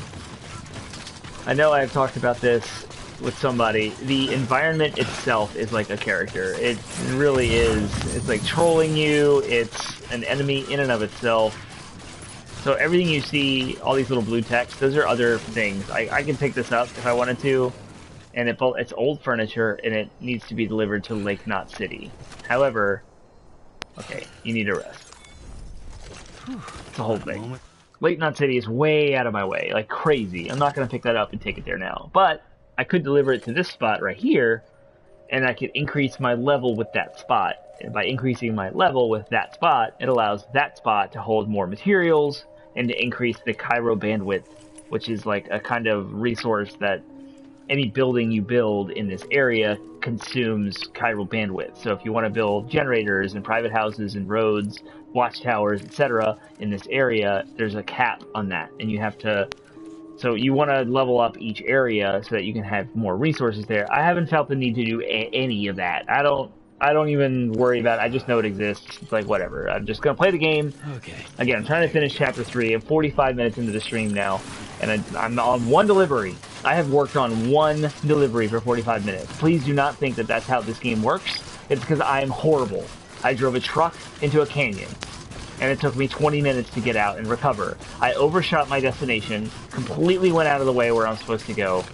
I know I've talked about this with somebody. The environment itself is like a character. It really is. It's like trolling you. It's an enemy in and of itself. So everything you see, all these little blue text, those are other things. I can pick this up if I wanted to, and it's old furniture, and it needs to be delivered to Lake Knot City. However, okay, you need a rest. It's a whole thing. Lake Knot City is way out of my way, like crazy. I'm not going to pick that up and take it there now. But I could deliver it to this spot right here, and I could increase my level with that spot. And by increasing my level with that spot, it allows that spot to hold more materials and to increase the Cairo bandwidth, which is like a kind of resource that any building you build in this area consumes Cairo bandwidth. So if you want to build generators and private houses and roads, watchtowers, etc. in this area, there's a cap on that, and you have to. So you want to level up each area so that you can have more resources there. I haven't felt the need to do any of that. I don't I don't even worry about it. I just know it exists. It's like, whatever. I'm just going to play the game. Okay. Again, I'm trying to finish Chapter 3. I'm 45 minutes into the stream now, and I'm on one delivery. I have worked on one delivery for 45 minutes. Please do not think that that's how this game works. It's because I'm horrible. I drove a truck into a canyon, and it took me 20 minutes to get out and recover. I overshot my destination, completely went out of the way where I'm supposed to go.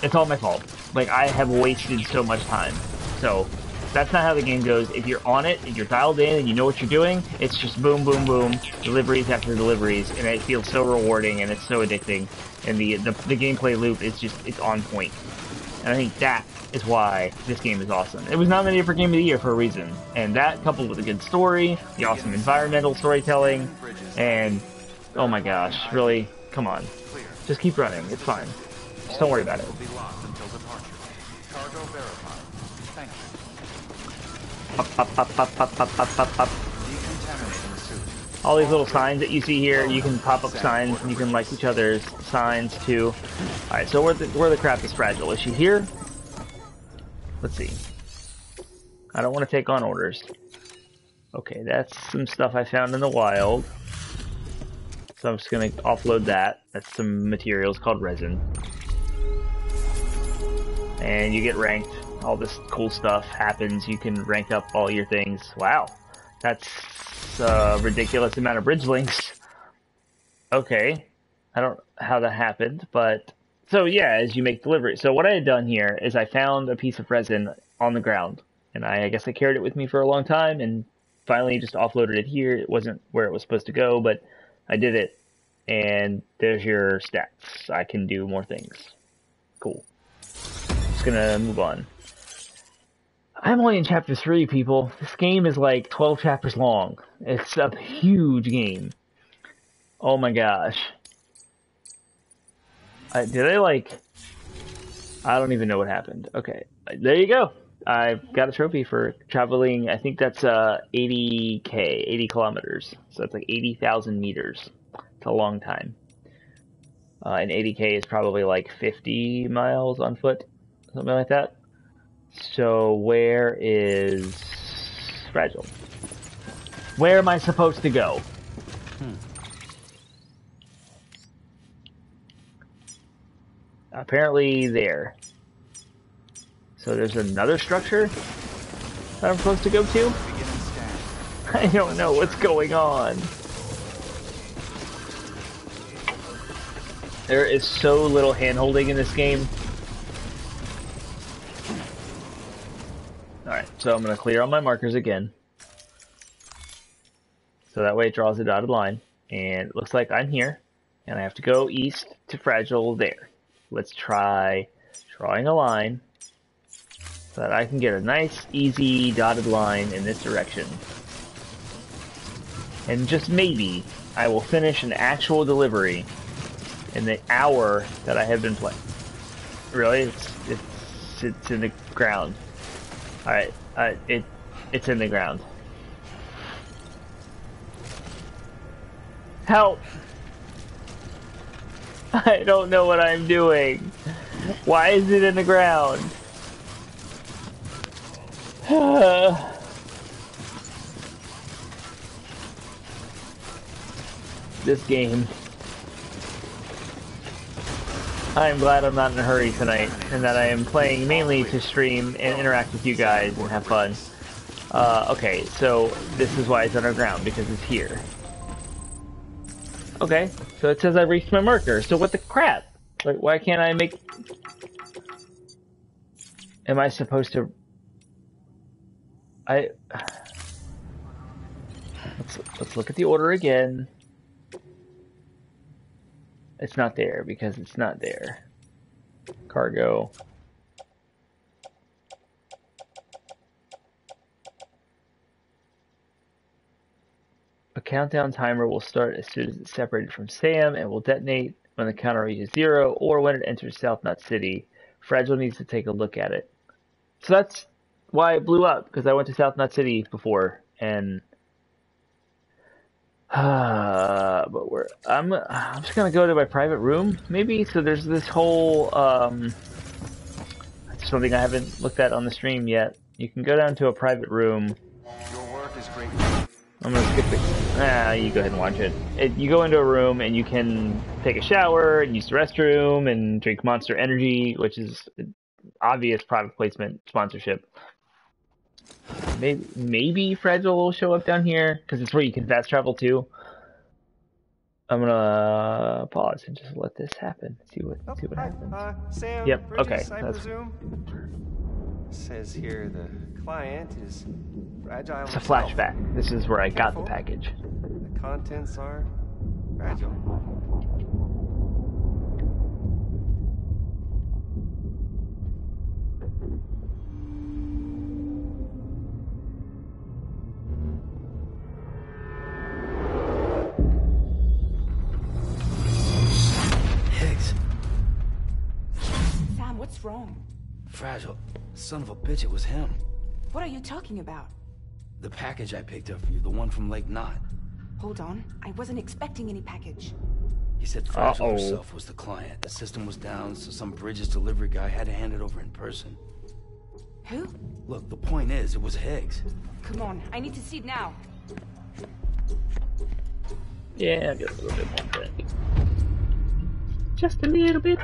It's all my fault. Like, I have wasted so much time. So, that's not how the game goes. If you're on it, if you're dialed in and you know what you're doing, it's just boom, boom, boom, deliveries after deliveries, and it feels so rewarding and it's so addicting. And the gameplay loop is just, it's on point. And I think that is why this game is awesome. It was nominated for Game of the Year for a reason. And that, coupled with a good story, the awesome environmental storytelling, and, oh my gosh, really, come on. Just keep running, it's fine. Just don't worry about it. Cargo verified. Thank you. Up. Decontaminating the suit. All these little signs that you see here, you can pop up signs, and you can like each other's signs too. Alright, so where the crap is fragile? Is she here? Let's see. I don't want to take on orders. Okay, that's some stuff I found in the wild. So I'm just going to offload that. That's some materials called resin. And you get ranked. All this cool stuff happens. You can rank up all your things. Wow. That's a ridiculous amount of bridge links. Okay. I don't know how that happened, but... So yeah, as you make delivery. So what I had done here is I found a piece of resin on the ground. And I guess I carried it with me for a long time and finally just offloaded it here. It wasn't where it was supposed to go, but I did it. And there's your stats. I can do more things. Cool. Gonna move on. I'm only in chapter 3, people. This game is like 12 chapters long. It's a huge game. Oh my gosh. Did I like... I don't even know what happened. Okay, there you go. I've got a trophy for traveling, I think that's 80 kilometers. So that's like 80,000 meters. It's a long time. And 80k is probably like 50 miles on foot. Something like that. So where is Fragile? Where am I supposed to go? Apparently there. So there's another structure that I'm supposed to go to? I don't know what's going on. There is so little hand-holding in this game. Alright, so I'm going to clear all my markers again. So that way it draws a dotted line. And it looks like I'm here. And I have to go east to Fragile there. Let's try drawing a line so that I can get a nice, easy dotted line in this direction. And just maybe, I will finish an actual delivery in the hour that I have been playing. Really? It's in the ground. Alright, it's in the ground. Help! I don't know what I'm doing. Why is it in the ground? This game. I am glad I'm not in a hurry tonight, and that I am playing mainly to stream and interact with you guys and have fun. Okay, so this is why it's underground, because it's here. Okay, so it says I've reached my marker, so what the crap? Like, why can't I make... Am I supposed to... Let's look at the order again. It's not there because it's not there. Cargo. A countdown timer will start as soon as it's separated from Sam and will detonate when the counter reaches 0 or when it enters South Knot City. Fragile needs to take a look at it. So that's why it blew up, because I went to South Knot City before and but I'm just gonna go to my private room, maybe. So there's this whole that's something I haven't looked at on the stream yet. You can go down to a private room. Your work is great. I'm gonna skip it. You go ahead and watch it. You go into a room and you can take a shower and use the restroom and drink Monster Energy, which is obvious product placement sponsorship. Maybe Fragile will show up down here because it's where you can fast travel too. I'm gonna pause and just let this happen. See what happens. Sam, Yep. Bridges, Okay. I presume. It says here the client is fragile. It's a herself. flashback. This is where I got the Careful. package. The contents are fragile. Higgs. Sam, what's wrong? Fragile. Son of a bitch, it was him. What are you talking about? The package I picked up for you, the one from Lake Knot. Hold on. I wasn't expecting any package. He said Fragile Uh-oh. herself was the client. The system was down, so some Bridges delivery guy had to hand it over in person. Who? Look, the point is, it was Higgs. Come on, I need to see it now. Yeah, I guess a little bit more drink. Just a little bit.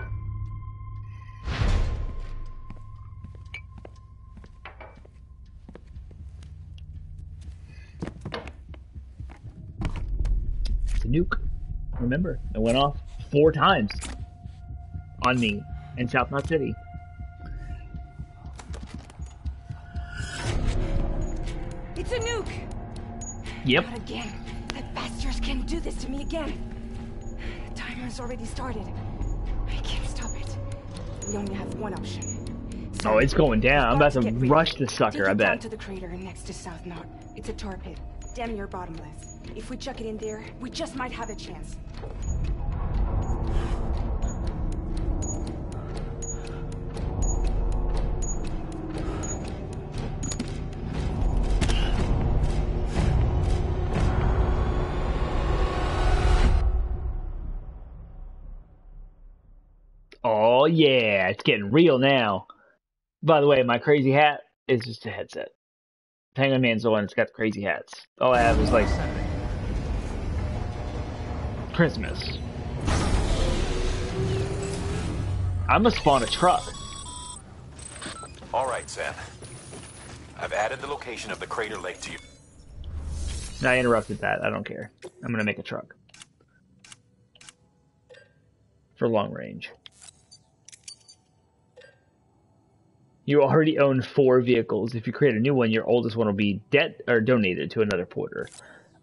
It's a nuke. Remember, it went off 4 times on me in South Knot City. It's a nuke! Yep. Not again. That bastards can't do this to me again. The timer's already started. I can't stop it. We only have one option. Oh, it's going down. I'm about to Get rid of rush it. this sucker, Take I it down bet. to the crater next to South Knot. It's a tar pit. Damn near bottomless. If we chuck it in there, we just might have a chance. Oh yeah, it's getting real now. By the way, my crazy hat is just a headset. Penguin Man's the one that's got the crazy hats. All I have is like Christmas. I'm gonna spawn a truck. All right, Sam. I've added the location of the crater lake to you. I interrupted that. I don't care. I'm gonna make a truck for long range. You already own 4 vehicles. If you create a new one, your oldest one will be donated to another porter.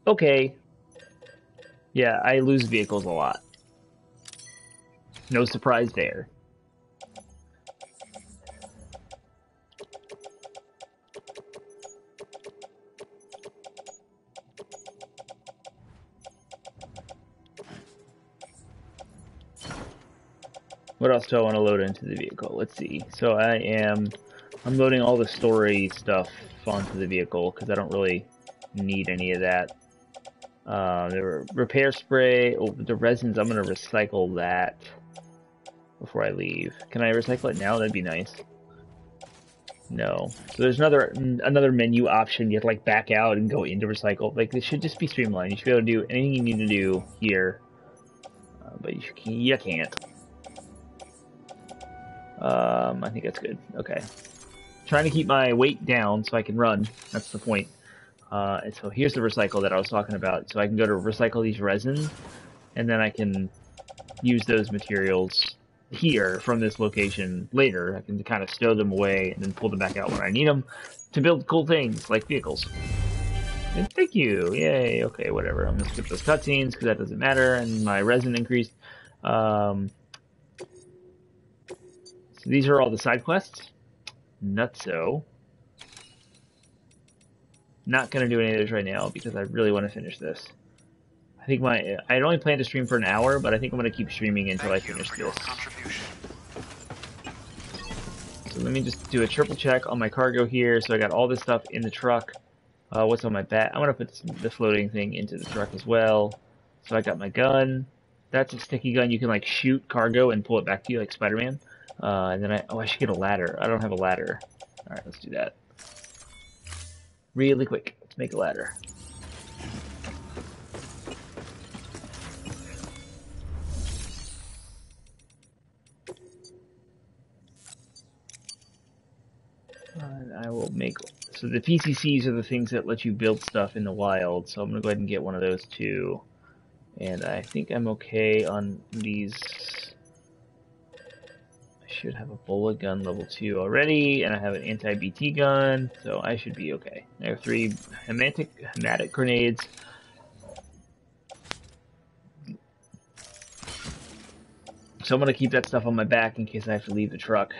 Okay. Yeah, I lose vehicles a lot. No surprise there. What else do I want to load into the vehicle? Let's see. So I'm loading all the story stuff onto the vehicle because I don't really need any of that. The repair spray, the resins, I'm going to recycle that before I leave. Can I recycle it now? That'd be nice. No. So there's another menu option. You have to like back out and go into recycle. Like this should just be streamlined. You should be able to do anything you need to do here, but you can't. I think that's good. Okay. Trying to keep my weight down so I can run. That's the point. And so here's the recycle that I was talking about. So I can go to recycle these resins, and then I can use those materials here from this location later. I can kind of stow them away and then pull them back out when I need them to build cool things like vehicles. And thank you. Yay. Okay, whatever. I'm going to skip those cutscenes because that doesn't matter. And my resin increased. So these are all the side quests. Nutso. Not going to do any of those right now because I really want to finish this. I think I'd only planned to stream for an hour, but I think I'm going to keep streaming until I finish this. So let me just do a triple check on my cargo here. So I got all this stuff in the truck. What's on my back? I'm going to put the floating thing into the truck as well. So I got my gun. That's a sticky gun. You can like shoot cargo and pull it back to you like Spider-Man. And then I should get a ladder. I don't have a ladder. Alright, let's do that. Really quick. Let's make a ladder. And I will make... So the PCCs are the things that let you build stuff in the wild, so I'm going to go ahead and get one of those too. And I think I'm okay on these. I should have a bullet gun level 2 already, and I have an anti-BT gun, so I should be okay. I have 3 hematic grenades. So I'm going to keep that stuff on my back in case I have to leave the truck.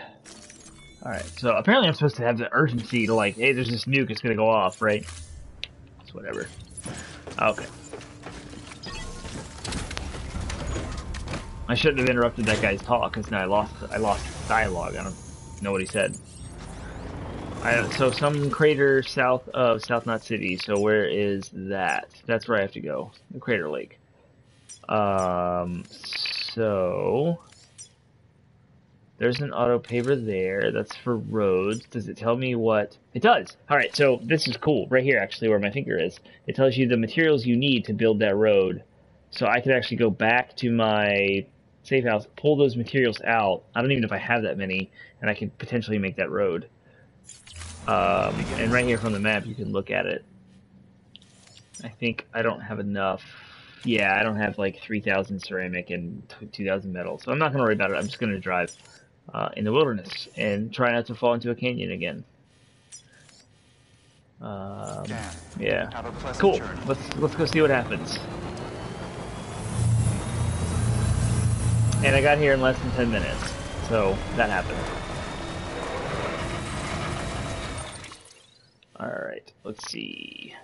Alright, so apparently I'm supposed to have the urgency to like, hey, there's this nuke, it's going to go off, right? It's whatever. Okay. I shouldn't have interrupted that guy's talk, because now I lost dialogue. I don't know what he said. So some crater south of South Knot City. So where is that? That's where I have to go. The Crater Lake. So there's an auto paver there. That's for roads. Does it tell me what? It does. All right. So this is cool. Right here, actually, where my finger is. It tells you the materials you need to build that road. So I could actually go back to my safe house, pull those materials out. I don't even know if I have that many, and I could potentially make that road. And right here from the map, you can look at it. I think I don't have enough. Yeah, I don't have like 3,000 ceramic and 2,000 metal, so I'm not going to worry about it. I'm just going to drive in the wilderness and try not to fall into a canyon again. Yeah, cool. Let's go see what happens. And I got here in less than 10 minutes, so that happened. Alright, let's see.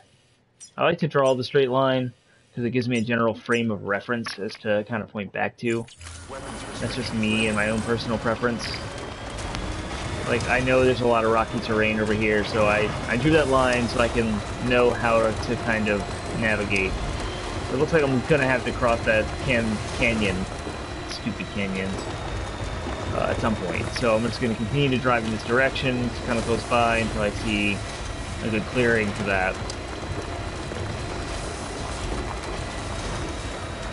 I like to draw the straight line, because it gives me a general frame of reference as to kind of point back to. That's just me and my own personal preference. Like, I know there's a lot of rocky terrain over here, so I drew that line so I can know how to kind of navigate. It looks like I'm going to have to cross that canyon. Stupid canyons at some point. So I'm just going to continue to drive in this direction, kind of close by until I see a good clearing for that.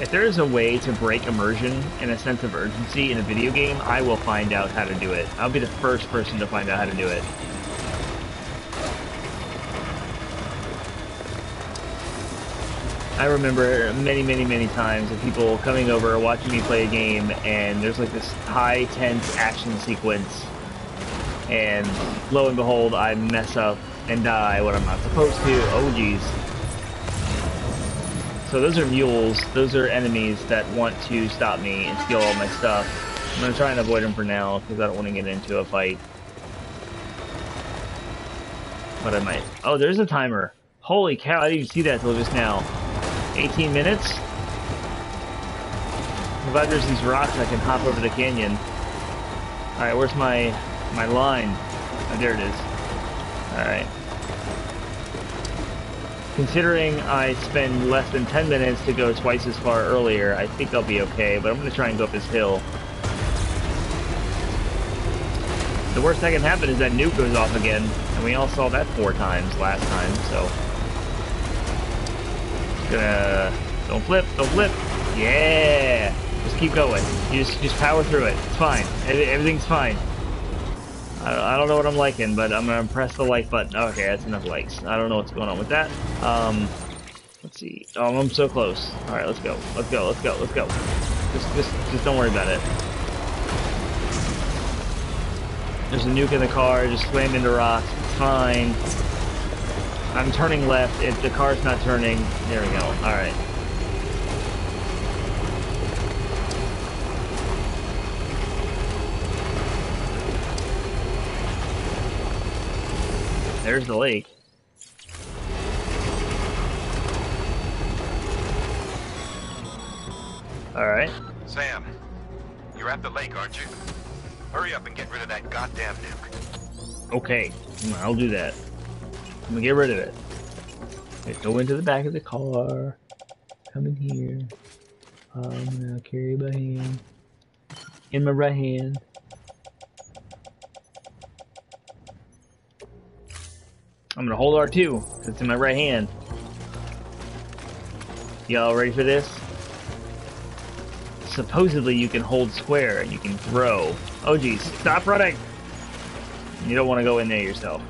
If there is a way to break immersion and a sense of urgency in a video game, I will find out how to do it. I'll be the first person to find out how to do it. I remember many times of people coming over, watching me play a game, and there's like this high, tense action sequence, and lo and behold, I mess up and die when I'm not supposed to. Oh, geez. So those are mules. Those are enemies that want to stop me and steal all my stuff. I'm going to try and avoid them for now, because I don't want to get into a fight. But I might. Oh, there's a timer. Holy cow, I didn't even see that until just now. 18 minutes? I'm glad there's these rocks I can hop over the canyon. Alright, where's my line? Oh, there it is. Alright. Considering I spend less than 10 minutes to go twice as far earlier, I think I'll be okay, but I'm going to try and go up this hill. The worst that can happen is that nuke goes off again, and we all saw that 4 times last time, so... Don't flip, yeah! Just keep going. You just power through it. It's fine. Everything's fine. I don't know what I'm liking, but I'm gonna press the like button. Okay, that's enough likes. I don't know what's going on with that. Let's see. Oh, I'm so close. Alright, let's go. Let's go. Just don't worry about it. There's a nuke in the car, just slammed into rocks. It's fine. I'm turning left. If the car's not turning, there we go. Alright. There's the lake. Alright. Sam, you're at the lake, aren't you? Hurry up and get rid of that goddamn nuke. Okay, I'll do that. I'm gonna get rid of it. Okay, go into the back of the car. Come in here. I'm gonna carry my hand. In my right hand. I'm gonna hold R2, because it's in my right hand. Y'all ready for this? Supposedly you can hold square and you can throw. Oh geez, stop running! You don't want to go in there yourself.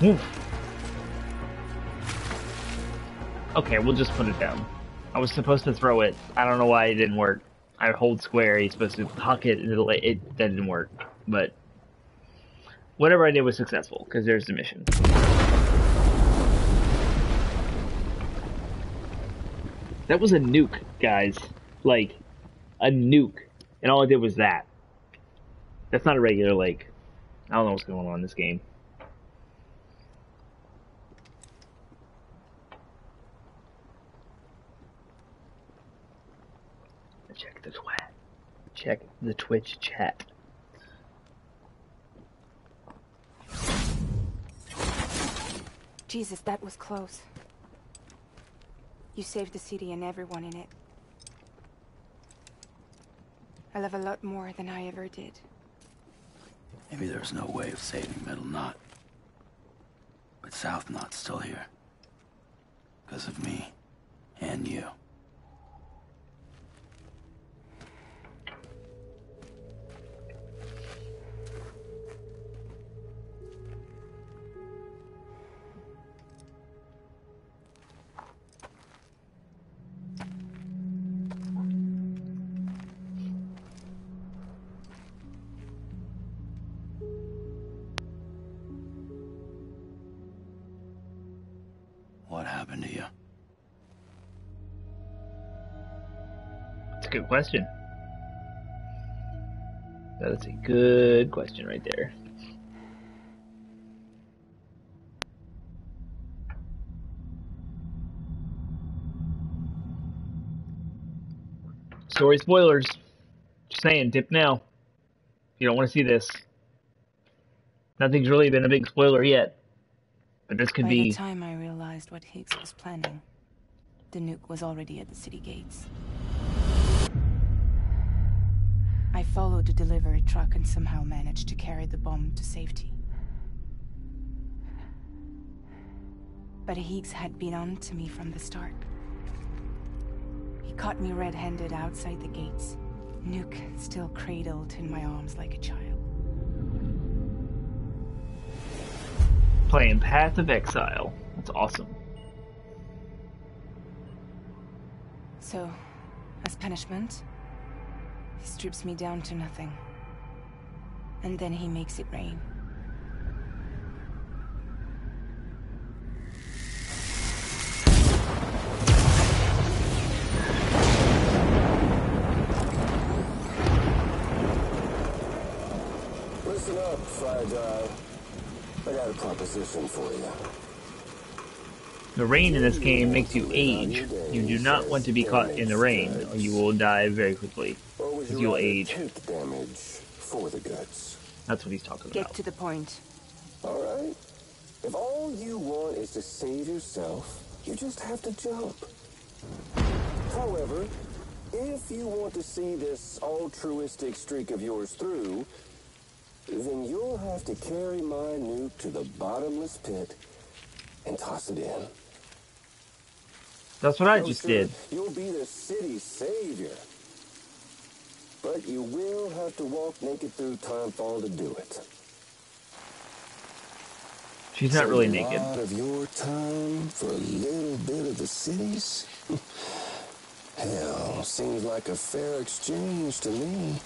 Woof. Okay, we'll just put it down. I was supposed to throw it. I don't know why it didn't work. I hold square, he's supposed to huck it, and that didn't work. But whatever I did was successful, because there's the mission. That was a nuke, guys. Like, a nuke. And all I did was that. That's not a regular lake. I don't know what's going on in this game. Check the twat. Check the Twitch chat. Jesus, that was close. You saved the city and everyone in it. I love a lot more than I ever did. Maybe there's no way of saving Middle Knot. But South Knot's still here. Because of me. And you. What happened to you? That's a good question. That's a good question right there. Story spoilers. Just saying, dip now. You don't want to see this. Nothing's really been a big spoiler yet. But this could By be... the time I realized what Higgs was planning, the nuke was already at the city gates. I followed the delivery truck and somehow managed to carry the bomb to safety. But Higgs had been on to me from the start. He caught me red-handed outside the gates, nuke still cradled in my arms like a child. Playing Path of Exile. That's awesome. So, as punishment, he strips me down to nothing. And then he makes it rain. Listen up, Fragile. I got a proposition for you. The rain in this game makes you age. You do not want to be caught in the rain, or you will die very quickly. Because you'll age. Take damage for the goods. That's what he's talking Get about. to the point. All right. If all you want is to save yourself, you just have to jump. However, if you want to see this altruistic streak of yours through, then you'll have to carry my nuke to the bottomless pit and toss it in. That's what I just did. You'll be the city's savior. But you will have to walk naked through Timefall to do it. She's not really naked. A lot of your time for a little bit of the city's? Hell, seems like a fair exchange to me.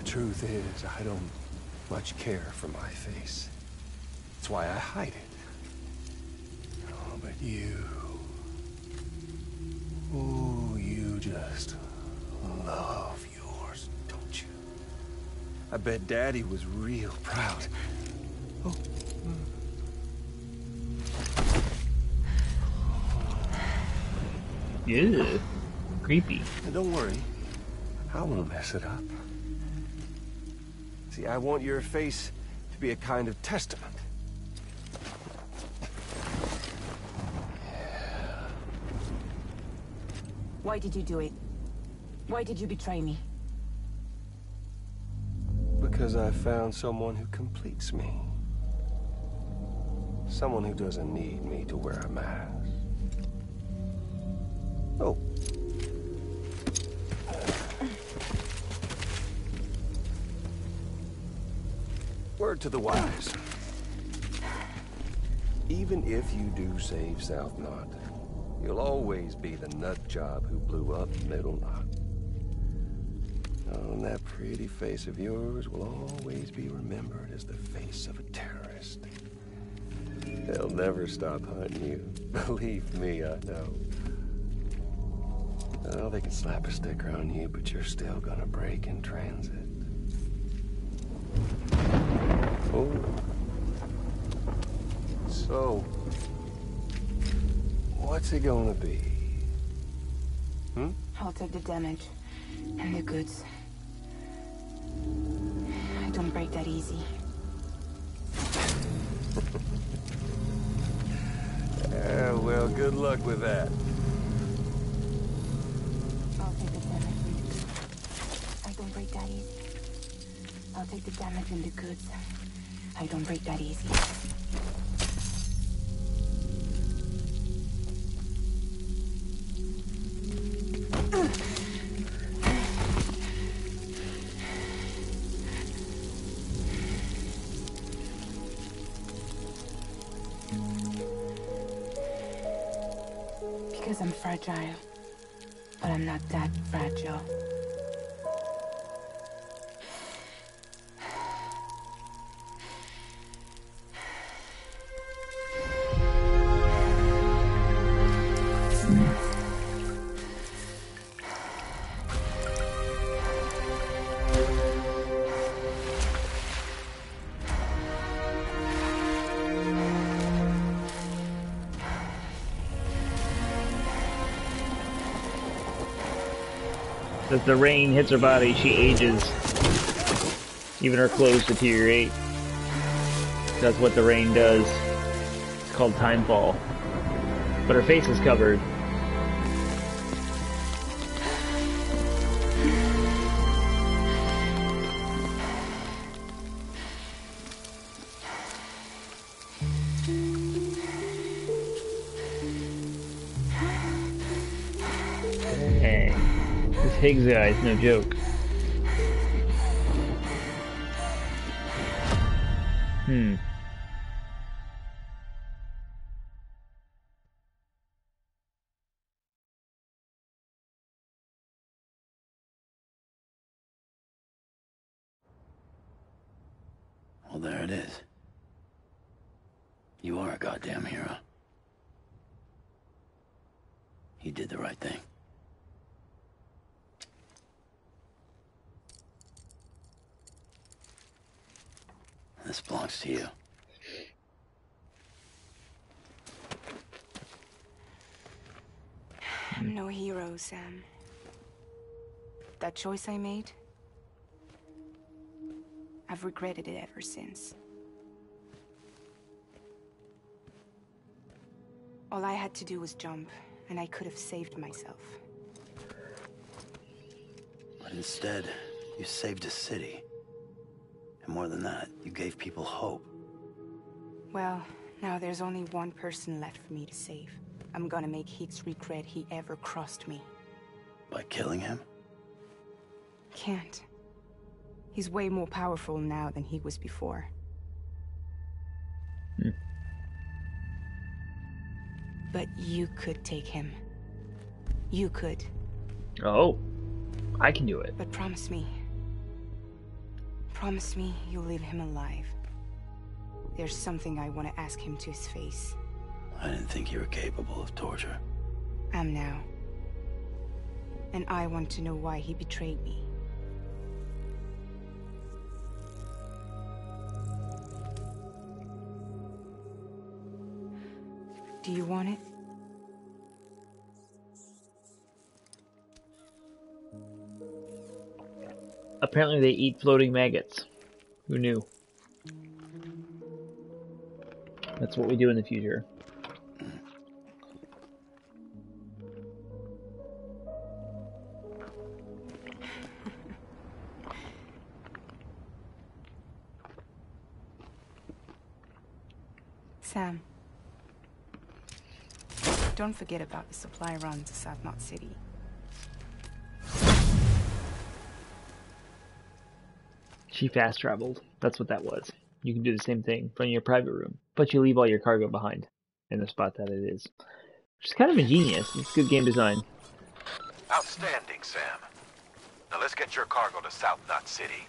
Truth is, I don't much care for my face. That's why I hide it. Oh, but you... Oh, you just love yours, don't you? I bet Daddy was real proud. Oh. Ew. Creepy. And don't worry, I won't mess it up. See, I want your face to be a kind of testament. Why did you do it? Why did you betray me? Because I found someone who completes me. Someone who doesn't need me to wear a mask. Oh. Word to the wise. Even if you do save South Knot, you'll always be the nut job who blew up Middle Knot. Oh, and that pretty face of yours will always be remembered as the face of a terrorist. They'll never stop hunting you. Believe me, I know. Oh, they can slap a sticker on you, but you're still gonna break in transit. Oh. So, what's it gonna be? I'll take the damage and the goods. I don't break that easy. Yeah, well, good luck with that. I'll take the damage. I don't break that easy. I'll take the damage and the goods. I don't break that easy. Because I'm fragile. But I'm not that fragile. As the rain hits her body, she ages. Even her clothes deteriorate. That's what the rain does. It's called timefall. But her face is covered. Hey, this Higgs guy is no joke. Well, there it is. You are a goddamn hero. You did the right thing. This belongs to you. I'm no hero, Sam. That choice I made, I've regretted it ever since. All I had to do was jump, and I could have saved myself. But instead, you saved a city. And more than that, you gave people hope. Well, now there's only one person left for me to save. I'm gonna make Higgs regret he ever crossed me. By killing him? Can't. He's way more powerful now than he was before. But you could take him. You could. Oh, I can do it. But promise me. Promise me you'll leave him alive. There's something I want to ask him to his face. I didn't think you were capable of torture. Am now. And I want to know why he betrayed me. Do you want it? Apparently they eat floating maggots. Who knew? That's what we do in the future. Sam, don't forget about the supply run to South Knot City. She fast traveled. That's what that was. You can do the same thing from your private room, but you leave all your cargo behind in the spot that it is. Which is kind of ingenious. It's good game design. Outstanding, Sam. Now let's get your cargo to South Knot City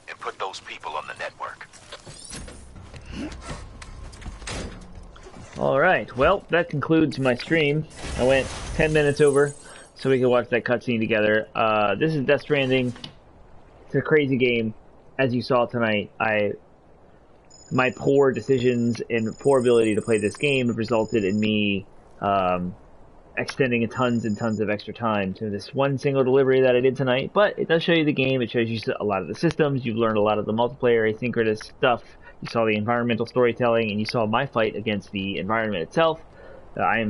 and put those people on the network. Alright, well, that concludes my stream. I went 10 minutes over so we could watch that cutscene together. This is Death Stranding. It's a crazy game. As you saw tonight, my poor decisions and poor ability to play this game have resulted in me extending tons and tons of extra time to this one single delivery that I did tonight. But it does show you the game. It shows you a lot of the systems. You've learned a lot of the multiplayer asynchronous stuff. You saw the environmental storytelling, and you saw my fight against the environment itself. I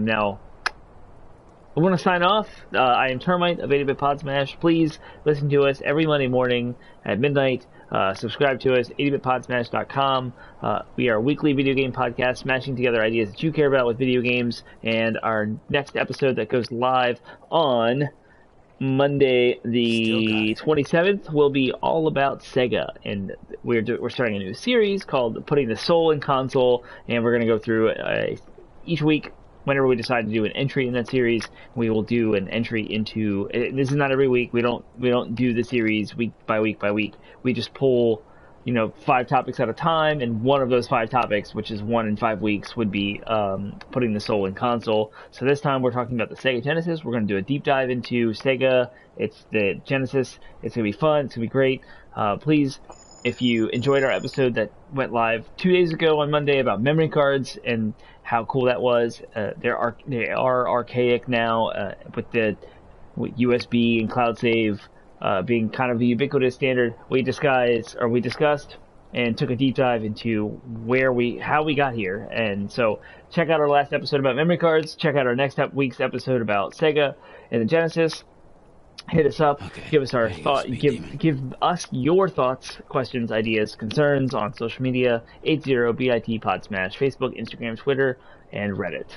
want to sign off. I am Termite of 8-Bit Podsmash. Please listen to us every Monday morning at midnight. Subscribe to us, 8bitpodsmash.com. We are a weekly video game podcast, smashing together ideas that you care about with video games. And our next episode that goes live on Monday the 27th will be all about Sega, and we're starting a new series called Putting the Soul in Console, and we're going to go through each week. Whenever we decide to do an entry in that series, we will do an entry into. This is not every week. We don't do the series week by week by week. We just pull, 5 topics at a time, and one of those 5 topics, which is 1 in 5 weeks, would be putting the soul in console. So this time we're talking about the Sega Genesis. We're going to do a deep dive into Sega. It's the Genesis. It's going to be fun. It's going to be great. Please, if you enjoyed our episode that went live 2 days ago on Monday about memory cards and how cool that was, they are archaic now with USB and cloud save being kind of the ubiquitous standard. We discussed and took a deep dive into how we got here. And so check out our last episode about memory cards. Check out our next week's episode about Sega and the Genesis. Hit us up. Okay, give us our thought. Give us your thoughts, questions, ideas, concerns on social media. 80bit Podsmash, Facebook, Instagram, Twitter, and Reddit.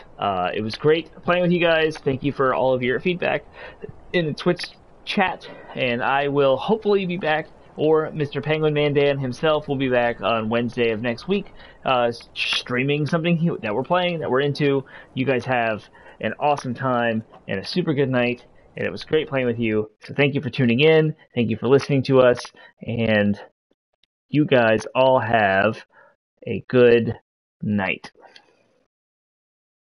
It was great playing with you guys. Thank you for all of your feedback in the Twitch chat, and I will hopefully be back, or Mr. Penguin Mandan himself will be back on Wednesday of next week, streaming something that we're playing, that we're into. You guys have an awesome time and a super good night. And it was great playing with you. So thank you for tuning in. Thank you for listening to us. And you guys all have a good night.